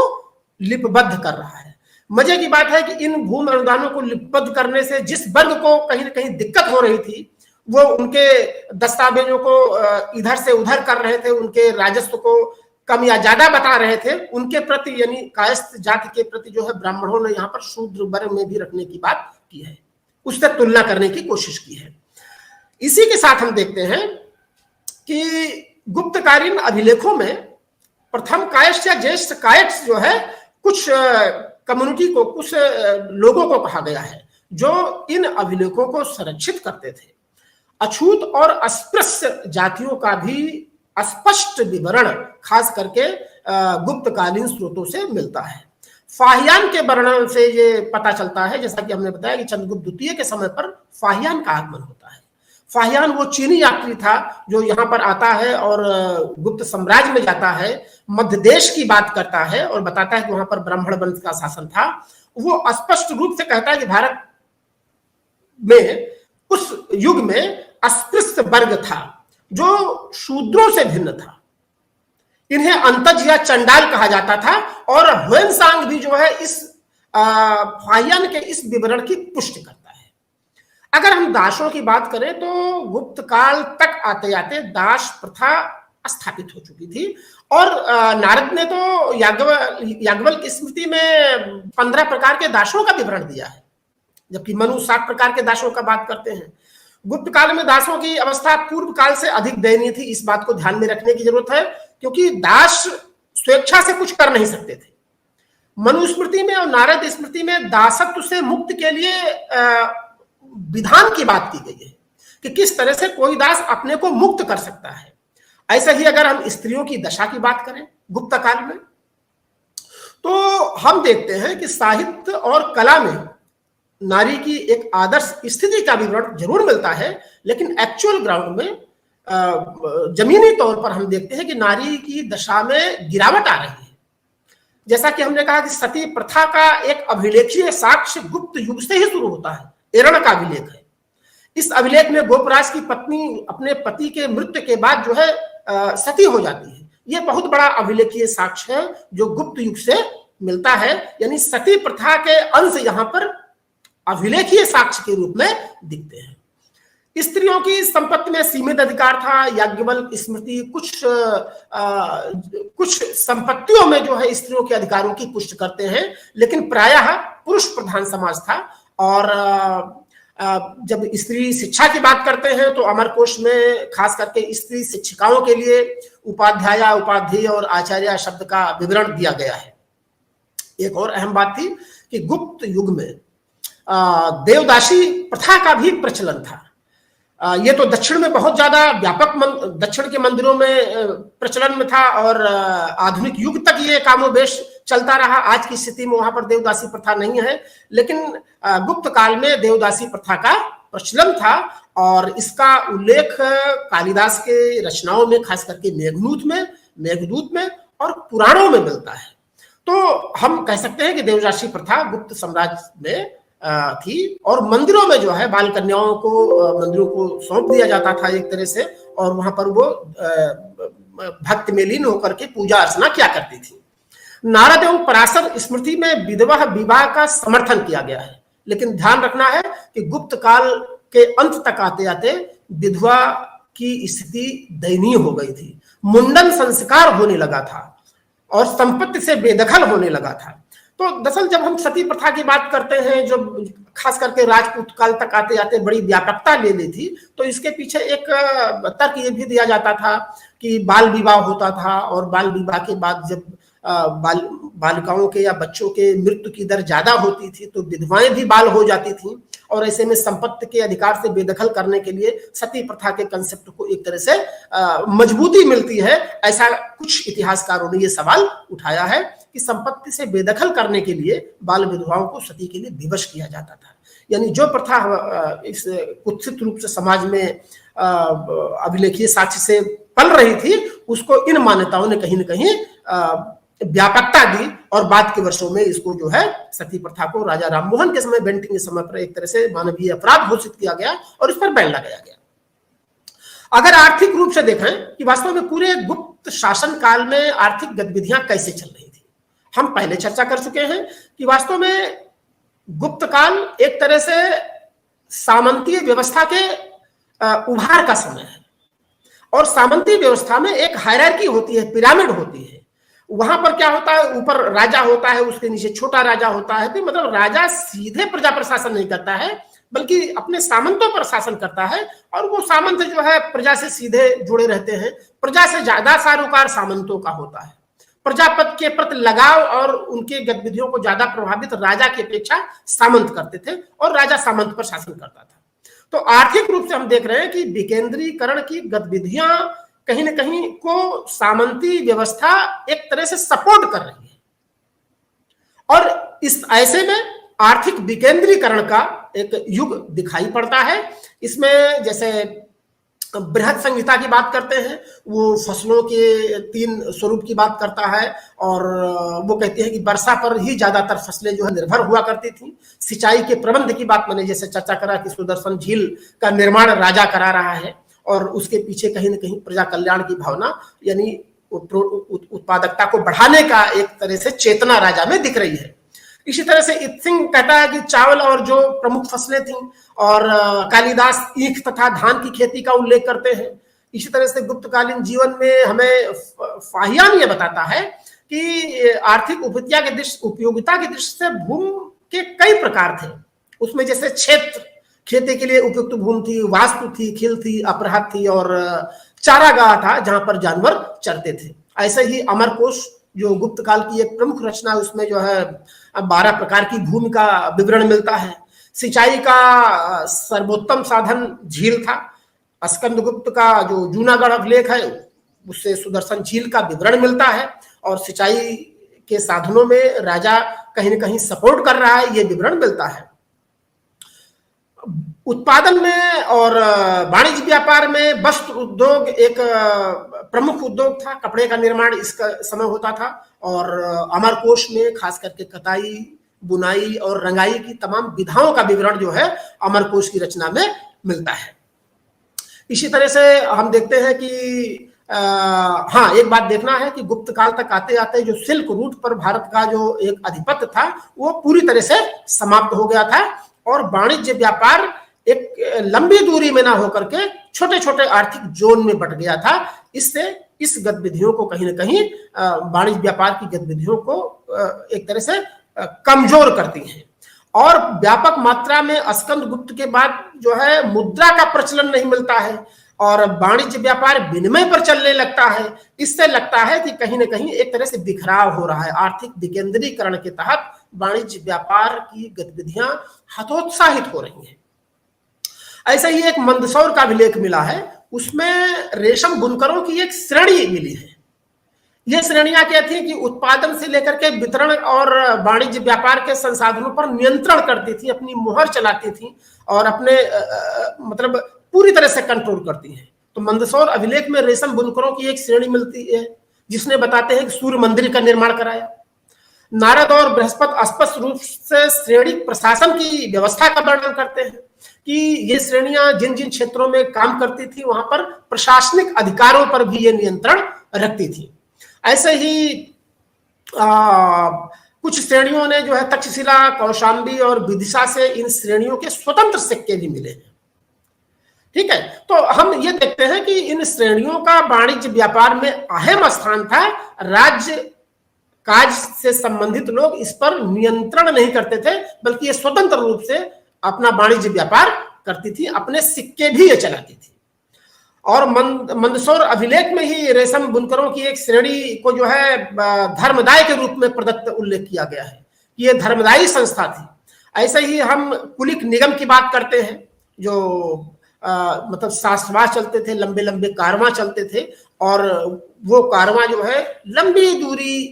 [SPEAKER 1] लिपिबद्ध कर रहा है। मजे की बात है कि इन भूमि अनुदानों को लिपिबद्ध करने से जिस वर्ग को कहीं ना कहीं दिक्कत हो रही थी वो उनके दस्तावेजों को इधर से उधर कर रहे थे, उनके राजस्व को कम या ज्यादा बता रहे थे, उनके प्रति यानी कायस्थ जाति के प्रति जो है ब्राह्मणों ने यहाँ पर शूद्र वर्ग में भी रखने की बात की है, उससे तुलना करने की कोशिश की है। इसी के साथ हम देखते हैं कि गुप्तकालीन अभिलेखों में प्रथम कायस्थ या ज्येष्ठ कायस्थ जो है कुछ कम्युनिटी को, कुछ लोगों को कहा गया है जो इन अभिलेखों को संरक्षित करते थे। अछूत और अस्पृश्य जातियों का भी स्पष्ट विवरण खास करके गुप्तकालीन स्रोतों से मिलता है। फाहियान के वर्णन से ये पता चलता है, जैसा कि हमने बताया कि चंद्रगुप्त द्वितीय के समय पर फाहियान का आगमन होता है। फाहियान वो चीनी यात्री था जो यहाँ पर आता है और गुप्त साम्राज्य में जाता है, मध्य देश की बात करता है और बताता है कि वहां पर ब्राह्मण वंश का शासन था। वो स्पष्ट रूप से कहता है कि भारत में उस युग में अस्पृश्य वर्ग था जो शूद्रों से भिन्न था। इन्हें अंतज या चंडाल कहा जाता था और ह्वेनसांग भी जो है इस फाहियान के इस विवरण की पुष्टि करता है। अगर हम दासों की बात करें तो गुप्त काल तक आते आते दास प्रथा स्थापित हो चुकी थी और नारद ने तो याज्ञवल्क्य स्मृति में 15 प्रकार के दासों का विवरण दिया है, जबकि मनु 7 प्रकार के दासों का बात करते हैं। गुप्त काल में दासों की अवस्था पूर्व काल से अधिक दयनीय थी। इस बात को ध्यान में रखने की जरूरत है क्योंकि दास स्वेच्छा से कुछ कर नहीं सकते थे। मनुस्मृति में और नारद स्मृति में दासत्व से मुक्त के लिए विधान की बात की गई है कि किस तरह से कोई दास अपने को मुक्त कर सकता है। ऐसा ही अगर हम स्त्रियों की दशा की बात करें गुप्त काल में तो हम देखते हैं कि साहित्य और कला में नारी की एक आदर्श स्थिति का विवरण जरूर मिलता है, लेकिन एक्चुअल ग्राउंड में जमीनी तौर पर हम देखते हैं कि नारी की दशा में गिरावट आ रही है। जैसा कि हमने कहा कि सती प्रथा का एक अभिलेखीय साक्ष्य गुप्त युग से ही शुरू होता है। एरण का अभिलेख है। इस अभिलेख में गोपराज की पत्नी अपने पति के मृत्यु के बाद जो है सती हो जाती है। यह बहुत बड़ा अभिलेखीय साक्ष्य है जो गुप्त युग से मिलता है, यानी सती प्रथा के अंश यहाँ पर अभिलेखीय साक्ष्य के रूप में दिखते हैं। स्त्रियों की संपत्ति में सीमित अधिकार था। याज्ञवल्क्य स्मृति कुछ संपत्तियों में जो है स्त्रियों के अधिकारों की पुष्टि करते हैं, लेकिन प्रायः पुरुष प्रधान समाज था। और जब स्त्री शिक्षा की बात करते हैं तो अमरकोश में खास करके स्त्री शिक्षिकाओं के लिए उपाध्याया, उपाध्येय और आचार्य शब्द का विवरण दिया गया है। एक और अहम बात थी कि गुप्त युग में देवदासी प्रथा का भी प्रचलन था। ये तो दक्षिण में बहुत ज्यादा व्यापक दक्षिण के मंदिरों में प्रचलन में था और आधुनिक युग तक ये कामोवेश चलता रहा। आज की स्थिति में वहां पर देवदासी प्रथा नहीं है, लेकिन गुप्त काल में देवदासी प्रथा का प्रचलन था और इसका उल्लेख कालिदास के रचनाओं में, खास करके मेघदूत में और पुराणों में मिलता है। तो हम कह सकते हैं कि देवदासी प्रथा गुप्त साम्राज्य में थी और मंदिरों में जो है बाल कन्याओं को मंदिरों को सौंप दिया जाता था एक तरह से, और वहां पर वो भक्ति में लीन होकर के पूजा अर्चना किया करती थी। नारद एवं पराशर स्मृति में विधवा विवाह का समर्थन किया गया है, लेकिन ध्यान रखना है कि गुप्त काल के अंत तक आते आते विधवा की स्थिति दयनीय हो गई थी। मुंडन संस्कार होने लगा था और संपत्ति से बेदखल होने लगा था। तो दरअसल जब हम सती प्रथा की बात करते हैं, जो खास करके राजपूत काल तक आते आते बड़ी व्यापकता ले ली थी, तो इसके पीछे एक तर्क ये भी दिया जाता था कि बाल विवाह होता था और बाल विवाह के बाद जब बालिकाओं के या बच्चों के मृत्यु की दर ज्यादा होती थी तो विधवाएं भी बाल हो जाती थी, और ऐसे में संपत्ति के अधिकार से बेदखल करने के लिए सती प्रथा के कंसेप्ट को एक तरह से मजबूती मिलती है। ऐसा कुछ इतिहासकारों ने ये सवाल उठाया है कि संपत्ति से बेदखल करने के लिए बाल विधवाओं को सती के लिए विवश किया जाता था। यानी जो प्रथा इस कुत्सित रूप से समाज में अभिलेखीय साक्ष्य से पल रही थी, उसको इन मान्यताओं ने कहीं न कहीं व्यापकता दी और बाद के वर्षों में इसको जो है सती प्रथा को राजा राममोहन के समय, बेंटिंग के समय पर एक तरह से मानवीय अपराध घोषित किया गया और इस पर बैन लगाया गया। अगर आर्थिक रूप से देखें कि वास्तव में पूरे गुप्त शासन काल में आर्थिक गतिविधियां कैसे चल रही थी, हम पहले चर्चा कर चुके हैं कि वास्तव में गुप्त काल एक तरह से सामंतीय व्यवस्था के उभार का समय है और सामंतीय व्यवस्था में एक हायरार्की होती है, पिरामिड होती है। वहां पर क्या होता है, ऊपर राजा होता है, उसके नीचे छोटा राजा होता है। तो मतलब राजा सीधे प्रजा पर शासन नहीं करता है, बल्कि अपने सामंतों पर शासन करता है और वो सामंत जो है प्रजा से सीधे जुड़े रहते हैं। प्रजा से ज्यादा सारोकार सामंतों का होता है। प्रजापति के प्रति लगाव और उनके गतिविधियों को ज्यादा प्रभावित राजा की अपेक्षा सामंत करते थे और राजा सामंत पर शासन करता था। तो आर्थिक रूप से हम देख रहे हैं कि विकेंद्रीकरण की गतिविधियां कहीं न कहीं को सामंती व्यवस्था एक तरह से सपोर्ट कर रही है और इस ऐसे में आर्थिक विकेंद्रीकरण का एक युग दिखाई पड़ता है। इसमें जैसे बृहद संहिता की बात करते हैं, वो फसलों के 3 स्वरूप की बात करता है और वो कहते हैं कि वर्षा पर ही ज्यादातर फसलें जो है निर्भर हुआ करती थी। सिंचाई के प्रबंध की बात मैंने जैसे चर्चा करा कि सुदर्शन झील का निर्माण राजा करा रहा है और उसके पीछे कहीं न कहीं प्रजा कल्याण की भावना यानी उत्पादकता को बढ़ाने का एक तरह से चेतना राजा में दिख रही है। इसी तरह से इत्सिंग कहता है कि चावल और जो प्रमुख फसलें थीं और कालिदास ईख तथा धान की खेती का उल्लेख करते हैं। इसी तरह से गुप्तकालीन जीवन में हमें फाहियान ये बताता है कि आर्थिक उपयोगिता की दृष्टि से भूमि के कई प्रकार थे। उसमें जैसे क्षेत्र, खेती के लिए उपयुक्त भूमि थी, वास्तु थी, खिल थी, अपराध थी और चारागाह था जहां पर जानवर चरते थे। ऐसे ही अमरकोश जो गुप्त काल की एक प्रमुख रचना है, उसमें जो है 12 प्रकार की भूमि का विवरण मिलता है। सिंचाई का सर्वोत्तम साधन झील था। स्कंदगुप्त का जो जूनागढ़ अभिलेख है उससे सुदर्शन झील का विवरण मिलता है और सिंचाई के साधनों में राजा कहीं न कहीं सपोर्ट कर रहा है, ये विवरण मिलता है। उत्पादन में और वाणिज्य व्यापार में वस्त्र उद्योग एक प्रमुख उद्योग था। कपड़े का निर्माण इसका समय होता था और अमरकोश में खास करके कताई, बुनाई और रंगाई की तमाम विधाओं का विवरण जो है अमरकोश की रचना में मिलता है। इसी तरह से हम देखते हैं कि हाँ, एक बात देखना है कि गुप्त काल तक आते आते जो सिल्क रूट पर भारत का जो एक आधिपत्य था वो पूरी तरह से समाप्त हो गया था और वाणिज्य व्यापार एक लंबी दूरी में ना होकर के छोटे छोटे आर्थिक जोन में बट गया था। इससे इस गतिविधियों को कहीं ना कहीं वाणिज्य व्यापार की गतिविधियों को एक तरह से कमजोर करती हैं। और व्यापक मात्रा में स्कंदगुप्त के बाद जो है मुद्रा का प्रचलन नहीं मिलता है और वाणिज्य व्यापार विनिमय पर चलने लगता है। इससे लगता है कि कहीं ना कहीं एक तरह से बिखराव हो रहा है। आर्थिक विकेंद्रीकरण के तहत वाणिज्य व्यापार की गतिविधियां हतोत्साहित हो रही हैं। ऐसा ही एक मंदसौर का अभिलेख मिला है, उसमें रेशम बुनकरों की एक श्रेणी मिली है। ये श्रेणियां क्या थी कि उत्पादन से लेकर के वितरण और वाणिज्य व्यापार के संसाधनों पर नियंत्रण करती थी, अपनी मुहर चलाती थी और अपने मतलब पूरी तरह से कंट्रोल करती हैं। तो मंदसौर अभिलेख में रेशम बुनकरों की एक श्रेणी मिलती है जिसने बताते हैं कि सूर्य मंदिर का निर्माण कराया। नारद और बृहस्पति स्पष्ट रूप से श्रेणी प्रशासन की व्यवस्था का वर्णन करते हैं कि ये श्रेणियां जिन जिन क्षेत्रों में काम करती थी वहां पर प्रशासनिक अधिकारों पर भी ये नियंत्रण रखती थी। ऐसे ही कुछ श्रेणियों ने जो है तक्षशिला, कौशाम्बी और विदिशा से इन श्रेणियों के स्वतंत्र सिक्के भी मिले हैं। ठीक है, तो हम ये देखते हैं कि इन श्रेणियों का वाणिज्य व्यापार में अहम स्थान था। राज्य काज से संबंधित लोग इस पर नियंत्रण नहीं करते थे, बल्कि ये स्वतंत्र रूप से अपना वाणिज्य व्यापार करती थी, अपने सिक्के भी ये चलाती थी। और मंदसौर अभिलेख में ही रेशम बुनकरों की एक श्रेणी को जो है धर्मदाय के रूप में प्रदत्त उल्लेख किया गया है कि ये धर्मदायी संस्था थी। ऐसे ही हम कुलिक निगम की बात करते हैं जो मतलब शासवाह चलते थे, लंबे लंबे कारवां चलते थे और वो कारवां जो है लंबी दूरी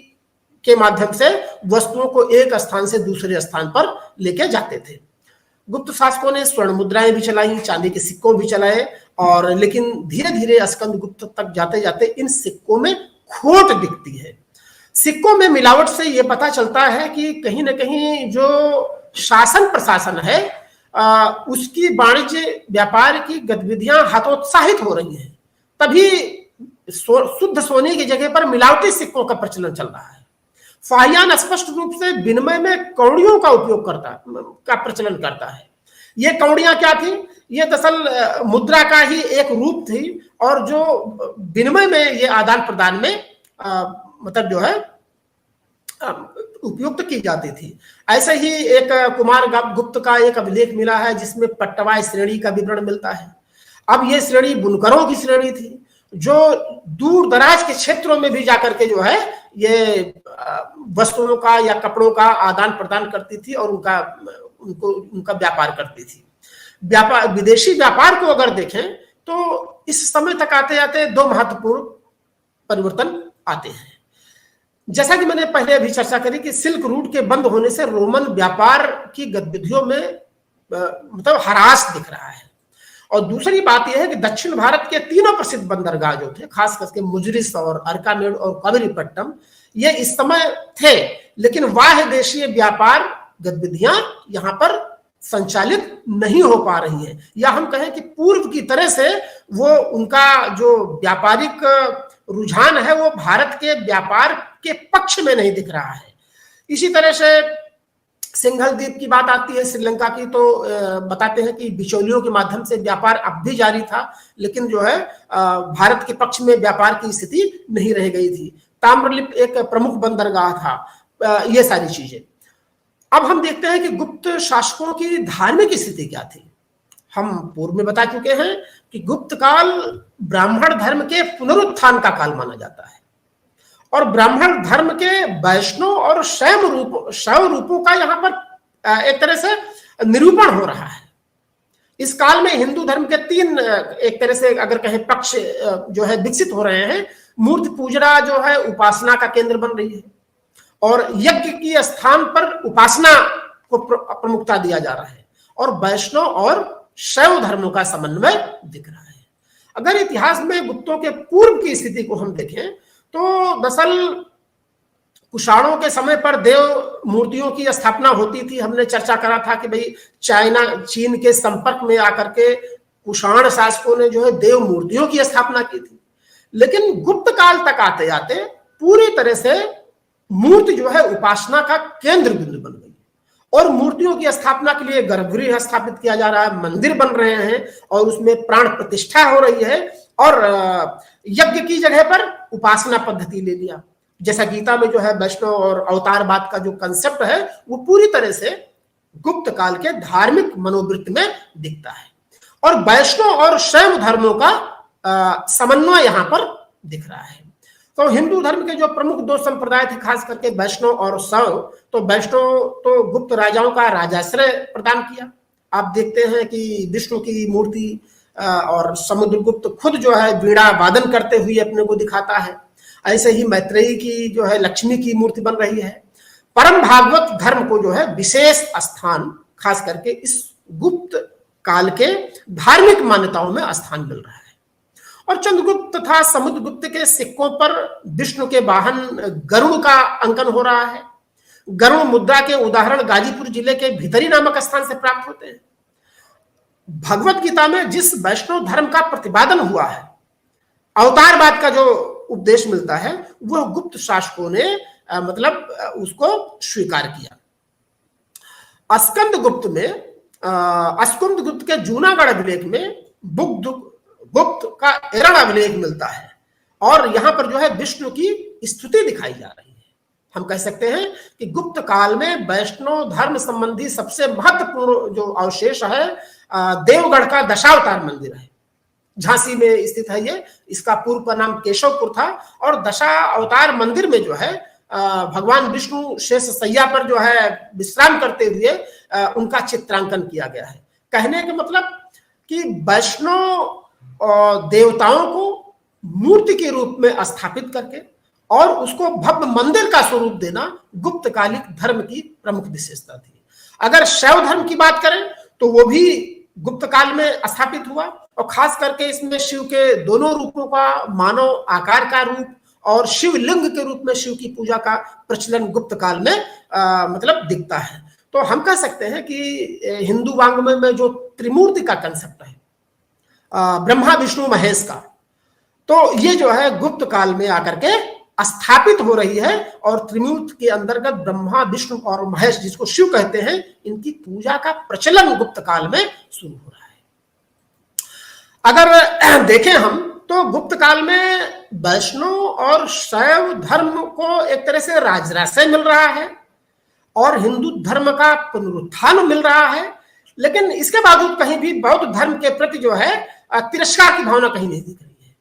[SPEAKER 1] के माध्यम से वस्तुओं को एक स्थान से दूसरे स्थान पर लेके जाते थे। गुप्त शासकों ने स्वर्ण मुद्राएं भी चलाई, चांदी के सिक्कों भी चलाए और लेकिन धीरे धीरे स्कंदगुप्त तक जाते जाते इन सिक्कों में खोट दिखती है। सिक्कों में मिलावट से यह पता चलता है कि कहीं ना कहीं जो शासन प्रशासन है उसकी वाणिज्य व्यापार की गतिविधियां हतोत्साहित हो रही हैं। तभी शुद्ध सोने की जगह पर मिलावटी सिक्कों का प्रचलन चल रहा है। फाहियान स्पष्ट रूप से विनिमय में कौड़ियों का उपयोग का प्रचलन करता है। ये कौड़ियां क्या थी? ये दरअसल मुद्रा का ही एक रूप थी और जो विनिमय में ये आदान प्रदान में मतलब जो है उपयुक्त की जाती थी। ऐसे ही एक कुमार गुप्त का एक अभिलेख मिला है जिसमें पट्टवा श्रेणी का विवरण मिलता है। अब ये श्रेणी बुनकरों की श्रेणी थी जो दूर दराज के क्षेत्रों में भी जाकर के जो है ये वस्तुओं का या कपड़ों का आदान प्रदान करती थी और उनका व्यापार करती थी। विदेशी व्यापार को अगर देखें तो इस समय तक आते आते दो महत्वपूर्ण परिवर्तन आते हैं। जैसा कि मैंने पहले अभी चर्चा करी कि सिल्क रूट के बंद होने से रोमन व्यापार की गतिविधियों में मतलब ह्रास दिख रहा है। और दूसरी बात यह है कि दक्षिण भारत के तीनों प्रसिद्ध बंदरगाह जो थे, खास करके मुजरिस और अरकामेड और कावेरीपट्टम, ये इस समय थे, लेकिन बाह्य देशीय व्यापार गतिविधियां यहां पर संचालित नहीं हो पा रही हैं, या हम कहें कि पूर्व की तरह से वो उनका जो व्यापारिक रुझान है वो भारत के व्यापार के पक्ष में नहीं दिख रहा है। इसी तरह से सिंघल द्वीप की बात आती है श्रीलंका की, तो बताते हैं कि बिचौलियों के माध्यम से व्यापार अब भी जारी था, लेकिन जो है भारत के पक्ष में व्यापार की स्थिति नहीं रह गई थी। ताम्रलिप्त एक प्रमुख बंदरगाह था। ये सारी चीजें अब हम देखते हैं कि गुप्त शासकों की धार्मिक स्थिति क्या थी। हम पूर्व में बता चुके हैं कि गुप्त काल ब्राह्मण धर्म के पुनरुत्थान का काल माना जाता है और ब्राह्मण धर्म के वैष्णव और शैव रूपों का यहाँ पर एक तरह से निरूपण हो रहा है। इस काल में हिंदू धर्म के तीन एक तरह से अगर कहें पक्ष जो है विकसित हो रहे हैं। मूर्ति पूजना जो है उपासना का केंद्र बन रही है और यज्ञ की स्थान पर उपासना को प्रमुखता दिया जा रहा है और वैष्णव और शैव धर्मों का समन्वय दिख रहा है। अगर इतिहास में गुप्तों के पूर्व की स्थिति को हम देखें तो दरअसल कुषाणों के समय पर देव मूर्तियों की स्थापना होती थी। हमने चर्चा करा था कि भाई चीन के संपर्क में आकर के कुषाण शासकों ने जो है देव मूर्तियों की स्थापना की थी, लेकिन गुप्त काल तक आते आते पूरी तरह से मूर्ति जो है उपासना का केंद्र बिंदु बन गई और मूर्तियों की स्थापना के लिए गर्भगृह स्थापित किया जा रहा है, मंदिर बन रहे हैं और उसमें प्राण प्रतिष्ठा हो रही है, और यज्ञ की जगह पर उपासना पद्धति ले लिया। जैसा गीता में जो है वैष्णव और अवतारवाद का जो कंसेप्ट है वो पूरी तरह से गुप्त काल के धार्मिक मनोवृत्ति में दिखता है, और वैष्णव और शैव धर्मों का समन्वय यहां पर दिख रहा है। तो हिंदू धर्म के जो प्रमुख दो संप्रदाय थे, खास करके वैष्णव और शैव, तो वैष्णव तो गुप्त राजाओं का राजाश्रय प्रदान किया। आप देखते हैं कि विष्णु की मूर्ति और समुद्रगुप्त खुद जो है वीणा वादन करते हुए अपने को दिखाता है। ऐसे ही मैत्रेयी की जो है लक्ष्मी की मूर्ति बन रही है। परम भागवत धर्म को जो है विशेष स्थान खास करके इस गुप्त काल के धार्मिक मान्यताओं में स्थान मिल रहा है। और चंद्रगुप्त तथा समुद्रगुप्त के सिक्कों पर विष्णु के वाहन गरुड़ का अंकन हो रहा है। गरुड़ मुद्रा के उदाहरण गाजीपुर जिले के भितरी नामक स्थान से प्राप्त होते हैं। भगवत गीता में जिस वैष्णव धर्म का प्रतिपादन हुआ है, अवतारवाद का जो उपदेश मिलता है, वह गुप्त शासकों ने उसको स्वीकार किया। स्कंद गुप्त के जूनागढ़ अभिलेख में गुप्त का एरण अभिलेख मिलता है, और यहां पर जो है विष्णु की स्तुति दिखाई जा रही है। हम कह सकते हैं कि गुप्त काल में वैष्णव धर्म संबंधी सबसे महत्वपूर्ण जो अवशेष है देवगढ़ का दशावतार मंदिर है। झांसी में स्थित है ये। इसका पूर्व का नाम केशवपुर था, और दशावतार मंदिर में जो है भगवान विष्णु शेष सैया पर जो है विश्राम करते हुए उनका चित्रांकन किया गया है। कहने का मतलब कि वैष्णव देवताओं को मूर्ति के रूप में स्थापित करके और उसको भव्य मंदिर का स्वरूप देना गुप्तकालिक धर्म की प्रमुख विशेषता थी। अगर शैव धर्म की बात करें तो वो भी गुप्त काल में स्थापित हुआ, और खास करके इसमें शिव के दोनों रूपों का, मानव आकार का रूप और शिवलिंग के रूप में शिव की पूजा का प्रचलन गुप्त काल में दिखता है। तो हम कह सकते हैं कि हिंदू वांग्मय में जो त्रिमूर्ति का कंसेप्ट है, ब्रह्मा विष्णु महेश का, तो ये जो है गुप्त काल में आकर के स्थापित हो रही है, और त्रिमूर्ति के अंतर्गत ब्रह्मा विष्णु और महेश, जिसको शिव कहते हैं, इनकी पूजा का प्रचलन गुप्त काल में शुरू हो रहा है। अगर देखें हम तो गुप्त काल में वैष्णव और शैव धर्म को एक तरह से राजराश्रय मिल रहा है और हिंदू धर्म का पुनरुत्थान मिल रहा है, लेकिन इसके बावजूद कहीं भी बौद्ध धर्म के प्रति जो है तिरस्कार की भावना कहीं नहीं दिख रही है।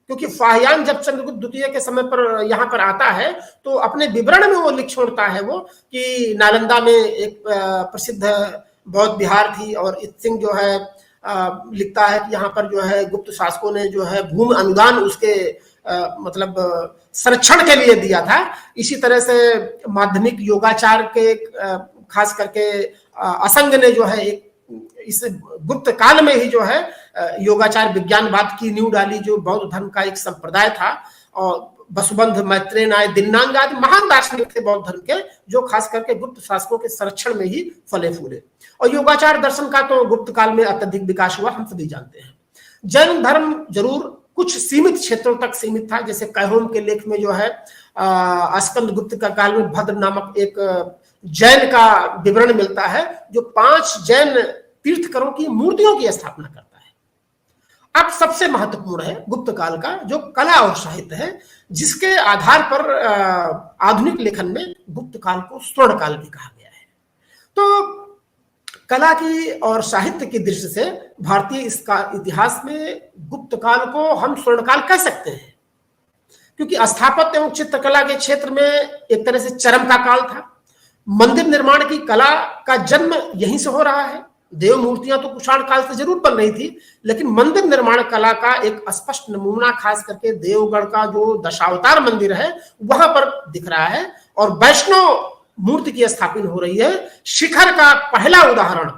[SPEAKER 1] क्योंकि फाहियान जब चंद्रगुप्त द्वितीय के समय पर यहाँ पर आता है तो अपने विवरण में वो लिख छोड़ता है वो कि नालंदा में एक प्रसिद्ध बौद्ध विहार थी, और इत सिंह जो है लिखता है कि यहाँ पर जो है गुप्त शासकों ने जो है भूमि अनुदान उसके संरक्षण के लिए दिया था। इसी तरह से माध्यमिक योगाचार के खास करके असंग ने जो है एक इस गुप्त काल में ही जो है योगाचार विज्ञानवाद की नींव डाली, जो बौद्ध धर्म का एक संप्रदाय था। और वसुबंध, मैत्रेय, नाय, दिन्नांग आदि महान दार्शनिक थे बौद्ध धर्म के, जो खास करके गुप्त शासकों के संरक्षण में ही फले फूले। और योगाचार दर्शन का तो गुप्त काल में अत्यधिक विकास हुआ, हम सभी जानते हैं। जैन धर्म जरूर कुछ सीमित क्षेत्रों तक सीमित था, जैसे कैहोम के लेख में जो है स्कंद गुप्त का काल में भद्र नामक एक जैन का विवरण मिलता है, जो 5 जैन तीर्थकरों की मूर्तियों की स्थापना करता है। अब सबसे महत्वपूर्ण है गुप्त काल का जो कला और साहित्य है, जिसके आधार पर आधुनिक लेखन में गुप्त काल को स्वर्ण काल भी कहा गया है। तो कला की और साहित्य की दृष्टि से भारतीय इसका इतिहास में गुप्त काल को हम स्वर्ण काल कह सकते हैं, क्योंकि स्थापत्य एवं चित्रकला के क्षेत्र में एक तरह से चरम का काल था। मंदिर निर्माण की कला का जन्म यहीं से हो रहा है। देव मूर्तियां तो कुषाण काल से जरूर बन रही थी, लेकिन मंदिर निर्माण कला का एक स्पष्ट नमूना खास करके देवगढ़ का जो दशावतार मंदिर है वहां पर दिख रहा है। और वैष्णव मूर्ति की स्थापना हो रही है। शिखर का पहला उदाहरण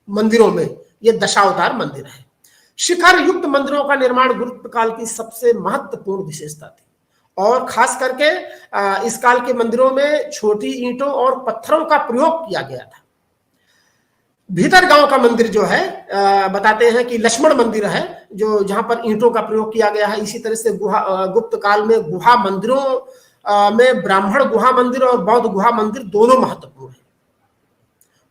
[SPEAKER 1] मंदिरों में ये दशावतार मंदिर है। शिखर युक्त मंदिरों का निर्माण गुप्त काल की सबसे महत्वपूर्ण विशेषता थी, और खास करके इस काल के मंदिरों में छोटी ईंटों और पत्थरों का प्रयोग किया गया था। भीतर गांव का मंदिर जो है बताते हैं कि लक्ष्मण मंदिर है, जो जहां पर ईंटों का प्रयोग किया गया है। इसी तरह से गुप्त काल में गुहा मंदिरों में ब्राह्मण गुहा मंदिर और बौद्ध गुहा मंदिर दोनों महत्वपूर्ण है।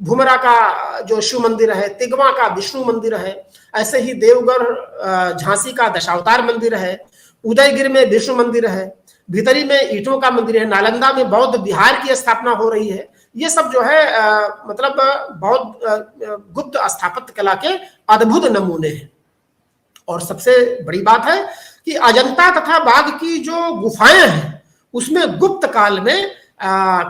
[SPEAKER 1] भूमरा का जो शिव मंदिर है, तिगवा का विष्णु मंदिर है, ऐसे ही देवगढ़ झांसी का दशावतार मंदिर है, उदयगिरी में विष्णु मंदिर है, भीतरी में ईंटों का मंदिर है, नालंदा में बौद्ध विहार की स्थापना हो रही है। ये सब जो है मतलब बौद्ध गुप्त स्थापत्य कला के अद्भुत नमूने हैं। और सबसे बड़ी बात है कि अजंता तथा बाघ की जो गुफाएं हैं उसमें गुप्त काल में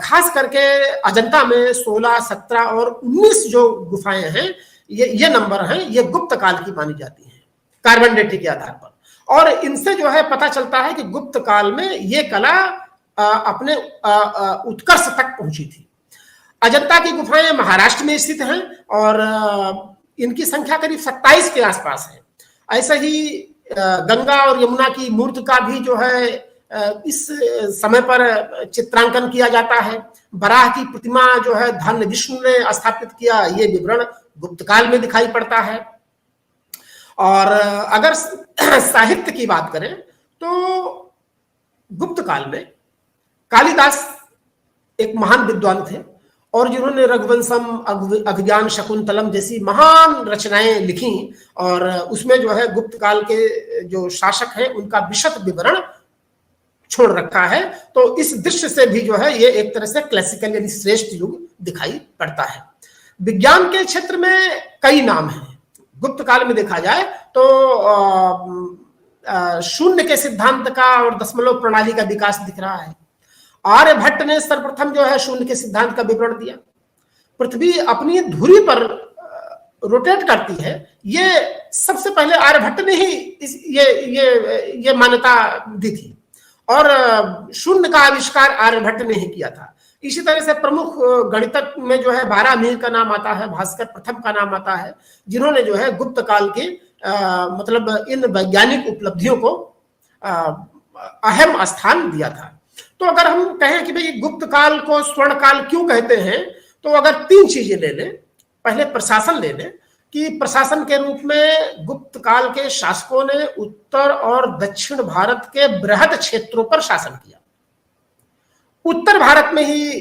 [SPEAKER 1] खास करके अजंता में 16, 17 और 19 जो गुफाएं हैं, ये नंबर हैं, ये गुप्त काल की मानी जाती हैं कार्बन डेटिंग के आधार पर। और इनसे जो है पता चलता है कि गुप्त काल में ये कला अपने उत्कर्ष तक पहुंची थी। अजंता की गुफाएं महाराष्ट्र में स्थित हैं और इनकी संख्या करीब 27 के आसपास है। ऐसे ही गंगा और यमुना की मूर्ति का भी जो है इस समय पर चित्रांकन किया जाता है। बराह की प्रतिमा जो है धन्य विष्णु ने स्थापित किया, ये विवरण गुप्त काल में दिखाई पड़ता है। और अगर साहित्य की बात करें तो गुप्त काल में कालिदास एक महान विद्वान थे और जिन्होंने रघुवंशम, अभिज्ञान शकुंतलम जैसी महान रचनाएं लिखी और उसमें जो है गुप्त काल के जो शासक हैं उनका विशद विवरण छोड़ रखा है। तो इस दृश्य से भी जो है ये एक तरह से क्लासिकल यानी श्रेष्ठ युग दिखाई पड़ता है। विज्ञान के क्षेत्र में कई नाम हैं। गुप्त काल में देखा जाए तो शून्य के सिद्धांत का और दशमलव प्रणाली का विकास दिख रहा है। आर्यभट्ट ने सर्वप्रथम जो है शून्य के सिद्धांत का विवरण दिया। पृथ्वी अपनी धुरी पर रोटेट करती है, ये सबसे पहले आर्यभट्ट ने ही ये मान्यता दी थी और शून्य का आविष्कार आर्यभट्ट ने ही किया था। इसी तरह से प्रमुख गणितज्ञ में जो है बारामीर का नाम आता है, भास्कर प्रथम का नाम आता है, जिन्होंने जो है गुप्त काल के मतलब इन वैज्ञानिक उपलब्धियों को अहम स्थान दिया था। तो अगर हम कहें कि भाई गुप्त काल को स्वर्ण काल क्यों कहते हैं, तो अगर 3 चीजें ले लें। पहले प्रशासन ले लें कि प्रशासन के रूप में गुप्त काल के शासकों ने उत्तर और दक्षिण भारत के बृहद क्षेत्रों पर शासन किया। उत्तर भारत में ही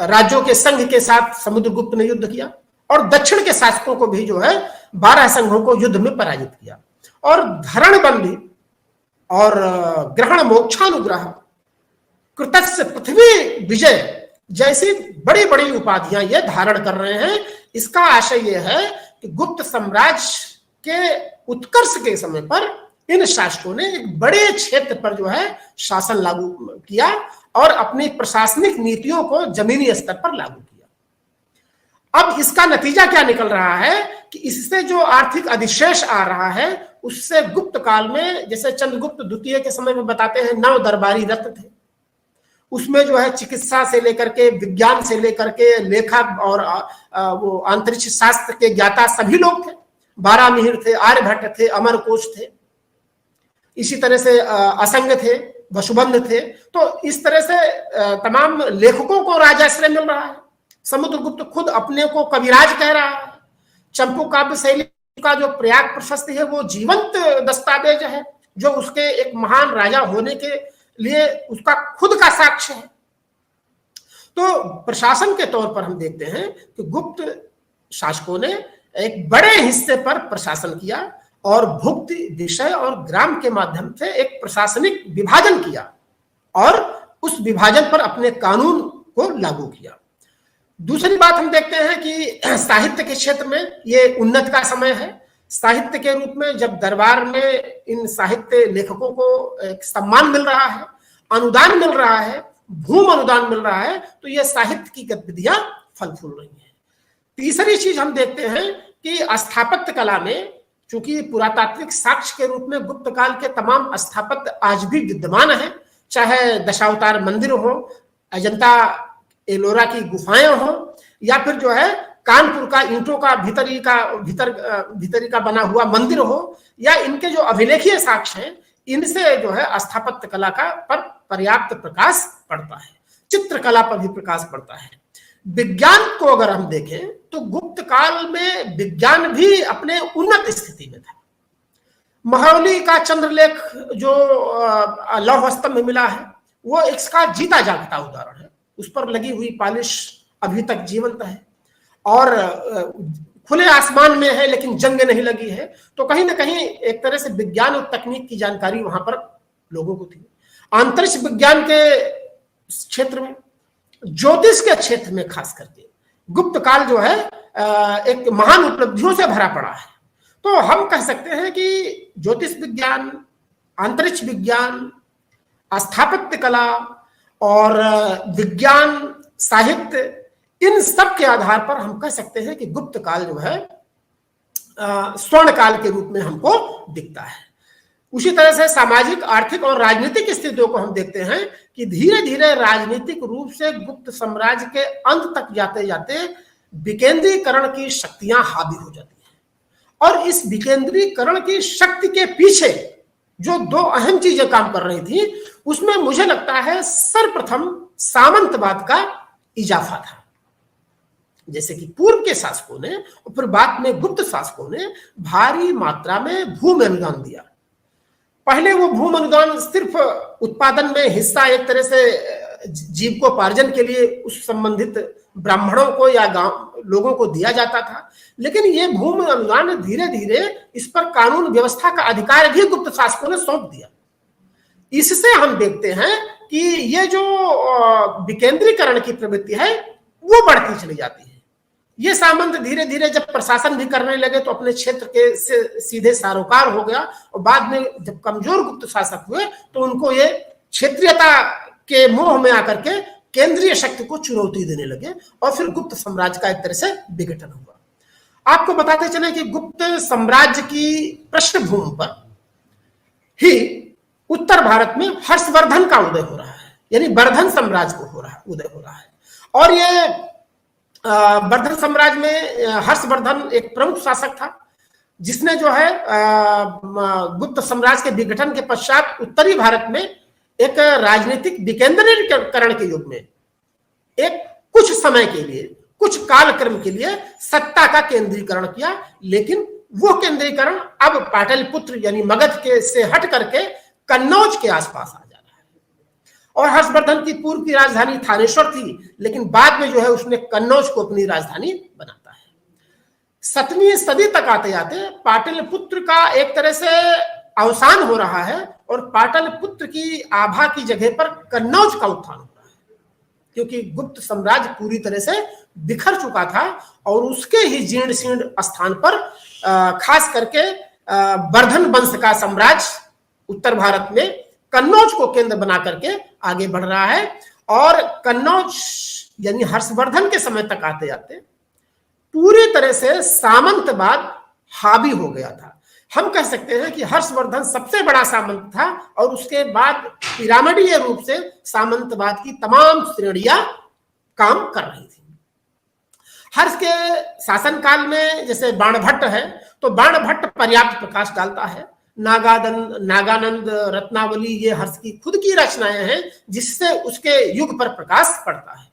[SPEAKER 1] राज्यों के संघ के साथ समुद्रगुप्त ने युद्ध किया और दक्षिण के शासकों को भी जो है 12 संघों को युद्ध में पराजित किया। और धरणबंदी और ग्रहण मोक्षानुग्रह, कृतस्य पृथ्वी विजय जैसी बड़ी बड़ी उपाधियां ये धारण कर रहे हैं। इसका आशय यह है कि गुप्त साम्राज्य के उत्कर्ष के समय पर इन शासकों ने एक बड़े क्षेत्र पर जो है शासन लागू किया और अपनी प्रशासनिक नीतियों को जमीनी स्तर पर लागू किया। अब इसका नतीजा क्या निकल रहा है कि इससे जो आर्थिक अधिशेष आ रहा है उससे गुप्त काल में, जैसे चंद्रगुप्त द्वितीय के समय में बताते हैं 9 दरबारी रत्न थे, उसमें जो है चिकित्सा से लेकर के विज्ञान से लेकर के लेखक और वो अंतरिक्ष शास्त्र के ज्ञाता सभी लोग थे। बारामीर थे, आर्यभट्ट थे, अमरकोश थे, इसी तरह से असंग थे, वसुबंध थे। तो इस तरह से तमाम लेखकों को राजाश्रय मिल रहा है। समुद्रगुप्त खुद अपने को कविराज कह रहा है। चंपू काव्य शैली का जो प्रयाग प्रशस्ति है वो जीवंत दस्तावेज है जो उसके एक महान राजा होने के लिए उसका खुद का साक्ष्य है। तो प्रशासन के तौर पर हम देखते हैं कि गुप्त शासकों ने एक बड़े हिस्से पर प्रशासन किया और भुक्ति, विषय और ग्राम के माध्यम से एक प्रशासनिक विभाजन किया और उस विभाजन पर अपने कानून को लागू किया। दूसरी बात हम देखते हैं कि साहित्य के क्षेत्र में ये उन्नत का समय है। साहित्य के रूप में जब दरबार में इन साहित्य लेखकों को एक सम्मान मिल रहा है, अनुदान मिल रहा है, भूम अनुदान मिल रहा है, तो ये साहित्य की गतिविधियां फल फूल रही हैं। तीसरी चीज हम देखते हैं कि स्थापत्य कला में, चूंकि पुरातात्विक साक्ष्य के रूप में गुप्त काल के तमाम स्थापत्य आज भी विद्यमान है, चाहे दशावतार मंदिर हो, अजंता एलोरा की गुफाएं हो, या फिर जो है कानपुर का ईंटों का भीतरी का बना हुआ मंदिर हो, या इनके जो अभिलेखीय साक्ष्य हैं, इनसे जो है स्थापत्य कला का पर पर्याप्त प्रकाश पड़ता है। चित्रकला पर भी प्रकाश पड़ता है। विज्ञान को अगर हम देखें तो गुप्त काल में विज्ञान भी अपने उन्नत स्थिति में था। महौली का चंद्रलेख जो लौह स्तंभ में मिला है वो इसका जीता जागता उदाहरण है। उस पर लगी हुई पॉलिश अभी तक जीवंत है। और खुले आसमान में है लेकिन जंग नहीं लगी है, तो कहीं ना कहीं एक तरह से विज्ञान और तकनीक की जानकारी वहां पर लोगों को थी। अंतरिक्ष विज्ञान के क्षेत्र में, ज्योतिष के क्षेत्र में खास करके गुप्त काल जो है एक महान उपलब्धियों से भरा पड़ा है। तो हम कह सकते हैं कि ज्योतिष विज्ञान, अंतरिक्ष विज्ञान, स्थापत्य कला और विज्ञान, साहित्य, इन सब के आधार पर हम कह सकते हैं कि गुप्त काल जो है स्वर्ण काल के रूप में हमको दिखता है। उसी तरह से सामाजिक, आर्थिक और राजनीतिक स्थितियों को हम देखते हैं कि धीरे धीरे राजनीतिक रूप से गुप्त साम्राज्य के अंत तक जाते जाते विकेंद्रीकरण की शक्तियां हावी हो जाती हैं। और इस विकेंद्रीकरण की शक्ति के पीछे जो दो अहम चीजें काम कर रही थी, उसमें मुझे लगता है सर्वप्रथम सामंतवाद का इजाफा था। जैसे कि पूर्व के शासकों ने और फिर बाद में गुप्त शासकों ने भारी मात्रा में भूमि अनुदान दिया। पहले वो भूमि अनुदान सिर्फ उत्पादन में हिस्सा एक तरह से जीविकोपार्जन के लिए उस संबंधित ब्राह्मणों को या गांव लोगों को दिया जाता था, लेकिन ये भूमि अनुदान धीरे धीरे इस पर कानून व्यवस्था का अधिकार भी गुप्त शासकों ने सौंप दिया। इससे हम देखते हैं कि ये जो विकेंद्रीकरण की प्रवृत्ति है वो बढ़ती चली जाती है। ये सामंत धीरे धीरे जब प्रशासन भी करने लगे तो अपने क्षेत्र के से सीधे सारोकार हो गया, और बाद में जब कमजोर गुप्त शासक हुए तो उनको ये क्षेत्रीयता के मोह में आकर के केंद्रीय शक्ति को चुनौती देने लगे, और फिर गुप्त साम्राज्य का एक तरह से विघटन हुआ। आपको बताते चले कि गुप्त साम्राज्य की पृष्ठभूमि पर ही उत्तर भारत में हर्षवर्धन का उदय हो रहा है, यानी वर्धन साम्राज्य को उदय हो रहा है। और ये वर्धन साम्राज्य में हर्षवर्धन एक प्रमुख शासक था, जिसने जो है गुप्त साम्राज्य के विघटन के पश्चात उत्तरी भारत में एक राजनीतिक विकेंद्रीकरण के युग में एक कुछ समय के लिए, कुछ कालक्रम के लिए सत्ता का केंद्रीकरण किया। लेकिन वो केंद्रीकरण अब पाटलिपुत्र यानी मगध के से हट करके कन्नौज के आसपास आ जा रहा है। और हर्षवर्धन की पूर्व की राजधानी थानेश्वर थी, लेकिन बाद में जो है उसने कन्नौज को अपनी राजधानी बनाता है। 7वीं सदी तक आते आते पाटलिपुत्र का एक तरह से अवसान हो रहा है, और पाटलिपुत्र की आभा की जगह पर कन्नौज का उत्थान हो रहा है, क्योंकि गुप्त साम्राज्य पूरी तरह से बिखर चुका था। और उसके ही जीर्ण शीर्ण स्थान पर खास करके वर्धन वंश का साम्राज्य उत्तर भारत में कन्नौज को केंद्र बना करके आगे बढ़ रहा है। और कन्नौज यानी हर्षवर्धन के समय तक आते जाते पूरी तरह से सामंतवाद हावी हो गया था। हम कह सकते हैं कि हर्षवर्धन सबसे बड़ा सामंत था, और उसके बाद पिरामिडीय रूप से सामंतवाद की तमाम श्रेणियां काम कर रही थी। हर्ष के शासनकाल में जैसे बाणभट्ट है, तो बाणभट्ट पर्याप्त प्रकाश डालता है। नागानंद, रत्नावली, ये हर्ष की खुद की रचनाएं हैं, जिससे उसके युग पर प्रकाश पड़ता है।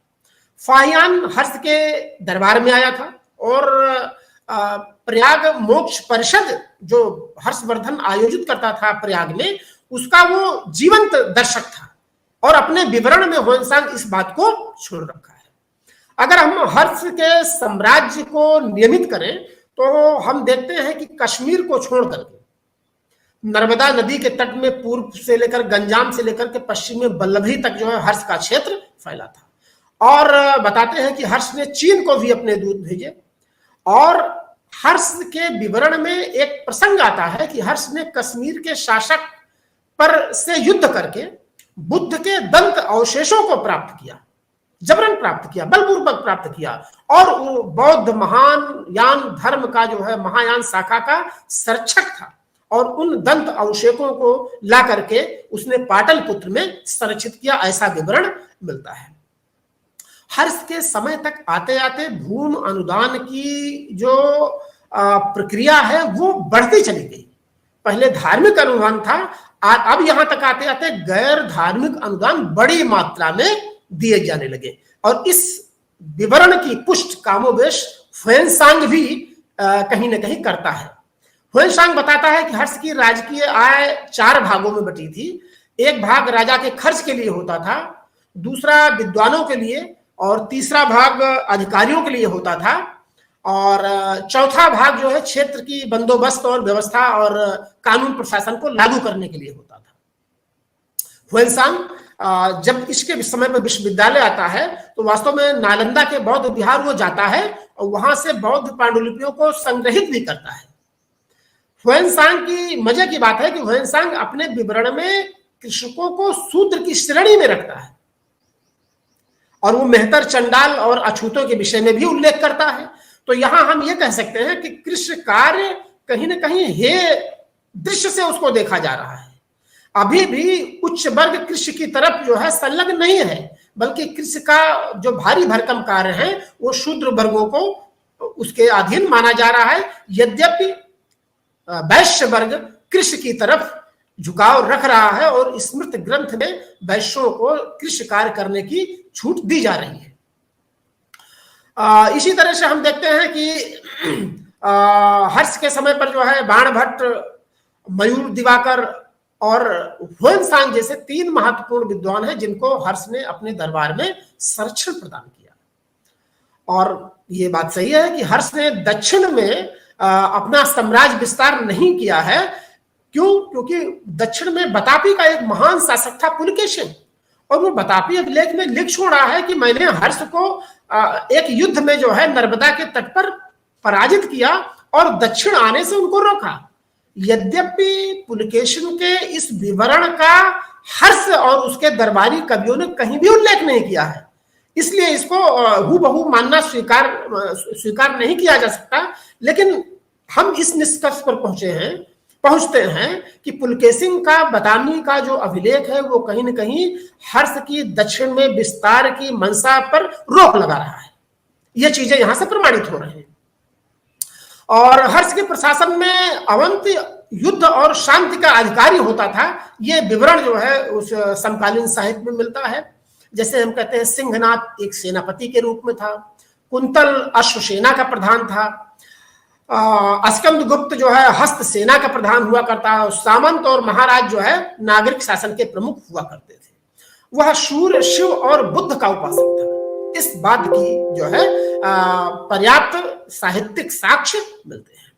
[SPEAKER 1] फाहियान हर्ष के दरबार में आया था, और प्रयाग मोक्ष परिषद जो हर्षवर्धन आयोजित करता था प्रयाग में, उसका वो जीवंत दर्शक था, और अपने विवरण में होनसांग इस बात को छोड़ रखा है। अगर हम हर्ष के साम्राज्य को नियमित करें तो हम देखते हैं कि कश्मीर को छोड़ करके नर्मदा नदी के तट में पूर्व से लेकर गंजाम से लेकर के पश्चिम में वल्लभी तक जो है हर्ष का क्षेत्र फैला था। और बताते हैं कि हर्ष ने चीन को भी अपने दूत भेजे। और हर्ष के विवरण में एक प्रसंग आता है कि हर्ष ने कश्मीर के शासक पर से युद्ध करके बुद्ध के दंत अवशेषों को प्राप्त किया, जबरन प्राप्त किया, बलपूर्वक प्राप्त किया। और वो बौद्ध महायान धर्म का जो है महायान शाखा का संरक्षक था, और उन दंत अवशेषों को ला करके उसने पाटलिपुत्र में संरक्षित किया, ऐसा विवरण मिलता है। हर्ष के समय तक आते आते भूमि अनुदान की जो प्रक्रिया है वो बढ़ती चली गई। पहले धार्मिक अनुदान था, अब यहां तक आते आते गैर धार्मिक अनुदान बड़ी मात्रा में दिए जाने लगे। और इस विवरण की पुष्टि कामोवेश ह्वेनसांग भी कहीं ना कहीं करता है। ह्वेनसांग बताता है कि हर्ष की राजकीय आय 4 भागों में बटी थी। एक भाग राजा के खर्च के लिए होता था, दूसरा विद्वानों के लिए, और तीसरा भाग अधिकारियों के लिए होता था। और चौथा भाग जो है क्षेत्र की बंदोबस्त और व्यवस्था और कानून प्रशासन को लागू करने के लिए होता था। ह्वेनसांग जब इसके समय पर विश्वविद्यालय आता है तो वास्तव में नालंदा के बौद्ध विहार वो जाता है और वहां से बौद्ध पांडुलिपियों को संग्रहित भी करता है। ह्वेनसांग की मजे की बात है कि ह्वेनसांग अपने विवरण में कृषकों को शूद्र की श्रेणी में रखता है और वो मेहतर, चंडाल और अछूतों के विषय में भी उल्लेख करता है। तो यहां हम ये कह सकते हैं कि कृषि कार्य कहीं ना कहीं हे दृश्य से उसको देखा जा रहा है। अभी भी उच्च वर्ग कृषि की तरफ जो है संलग्न नहीं है, बल्कि कृषि का जो भारी भरकम कार्य है वो शूद्र वर्गों को उसके अधीन माना जा रहा है। यद्यपि वैश्य वर्ग कृषि की तरफ झुकाव रख रहा है और स्मृत ग्रंथ में वैश्यों को कृषि कार्य करने की छूट दी जा रही है। इसी तरह से हम देखते हैं कि हर्ष के समय पर जो है बाणभट्ट, मयूर दिवाकर और ह्वेनसांग जैसे 3 महत्वपूर्ण विद्वान हैं जिनको हर्ष ने अपने दरबार में संरक्षण प्रदान किया। और ये बात सही है कि हर्ष ने दक्षिण में अपना साम्राज्य विस्तार नहीं किया है। क्यों? क्योंकि दक्षिण में बतापी का एक महान शासक था पुलकेशिन, और वो बतापी अभिलेख में लिख छोड़ा है कि मैंने हर्ष को एक युद्ध में जो है नर्मदा के तट पर पराजित किया और दक्षिण आने से उनको रोका। यद्यपि पुलकेशिन के इस विवरण का हर्ष और उसके दरबारी कवियों ने कहीं भी उल्लेख नहीं किया है, इसलिए इसको हूबहू मानना स्वीकार नहीं किया जा सकता। लेकिन हम इस निष्कर्ष पर पहुंचते हैं कि पुलकेशिन का बदामी का जो अभिलेख है वो कहीं न कहीं हर्ष की दक्षिण में विस्तार की मंशा पर रोक लगा रहा है। ये चीजें यहां से प्रमाणित हो रही हैं। और हर्ष के प्रशासन में अवंत युद्ध और शांति का अधिकारी होता था। ये विवरण जो है उस समकालीन साहित्य में मिलता है। जैसे हम कहते हैं सिंहनाथ एक सेनापति के रूप में था, कुंतल अश्वसेना का प्रधान था, स्कंदगुप्त जो है हस्त सेना का प्रधान हुआ करता है, सामंत और महाराज जो है नागरिक शासन के प्रमुख हुआ करते थे। वह सूर्य, शिव और बुद्ध का उपासक था। इस बात की जो है पर्याप्त साहित्यिक साक्ष्य मिलते हैं।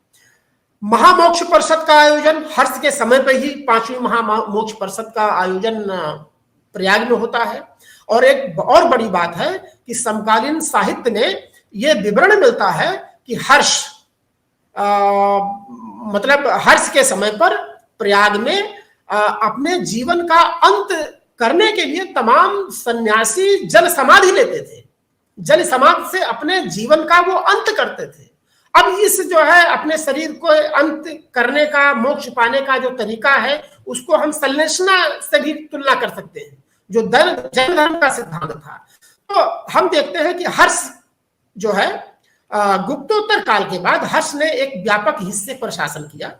[SPEAKER 1] महामोक्ष परिषद का आयोजन हर्ष के समय पर ही 5वीं महामोक्ष परिषद का आयोजन प्रयाग में होता है। और एक और बड़ी बात है कि समकालीन साहित्य में यह विवरण मिलता है कि मतलब हर्ष के समय पर प्रयाग में अपने जीवन का अंत करने के लिए तमाम सन्यासी जल समाधि लेते थे। जल समाधि से अपने जीवन का वो अंत करते थे। अब इस जो है अपने शरीर को अंत करने का, मोक्ष पाने का जो तरीका है उसको हम संलेषणा से भी तुलना कर सकते हैं, जो जैन धर्म का सिद्धांत था। तो हम देखते हैं कि हर्ष जो है गुप्तोत्तर काल के बाद हर्ष ने एक व्यापक हिस्से पर शासन किया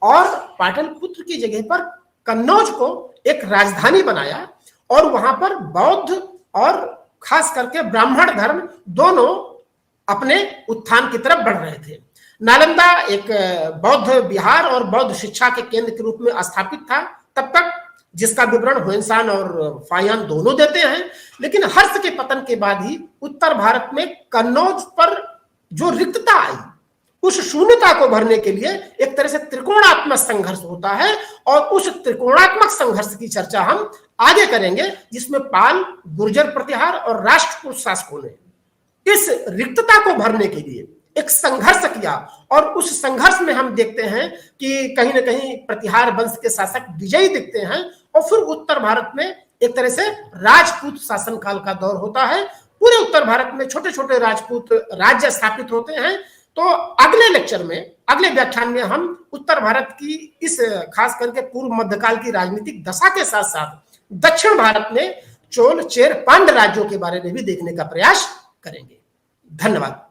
[SPEAKER 1] और पाटलिपुत्र की जगह पर कन्नौज को एक राजधानी बनाया और वहां पर बौद्ध और खास करके ब्राह्मण धर्म दोनों अपने उत्थान की तरफ बढ़ रहे थे। नालंदा एक बौद्ध विहार और बौद्ध शिक्षा के केंद्र के रूप में स्थापित था तब तक, जिसका विवरण ह्वेनसांग और फाहियान दोनों देते हैं। लेकिन हर्ष के पतन के बाद ही उत्तर भारत में कन्नौज पर जो रिक्तता आई, उस शून्यता को भरने के लिए एक तरह से त्रिकोणात्मक संघर्ष होता है और उस त्रिकोणात्मक संघर्ष की चर्चा हम आगे करेंगे, जिसमें पाल, गुर्जर प्रतिहार और राष्ट्रकूट शासकों ने इस रिक्तता को भरने के लिए एक संघर्ष किया। और उस संघर्ष में हम देखते हैं कि कहीं ना कहीं प्रतिहार वंश के शासक विजयी दिखते हैं और फिर उत्तर भारत में एक तरह से राजपूत शासन काल का दौर होता है। पूरे उत्तर भारत में छोटे छोटे राजपूत राज्य स्थापित होते हैं। तो अगले लेक्चर में, अगले व्याख्यान में हम उत्तर भारत की इस खास करके पूर्व मध्यकाल की राजनीतिक दशा के साथ साथ दक्षिण भारत में चोल, चेर, पांड्य राज्यों के बारे में भी देखने का प्रयास करेंगे। धन्यवाद।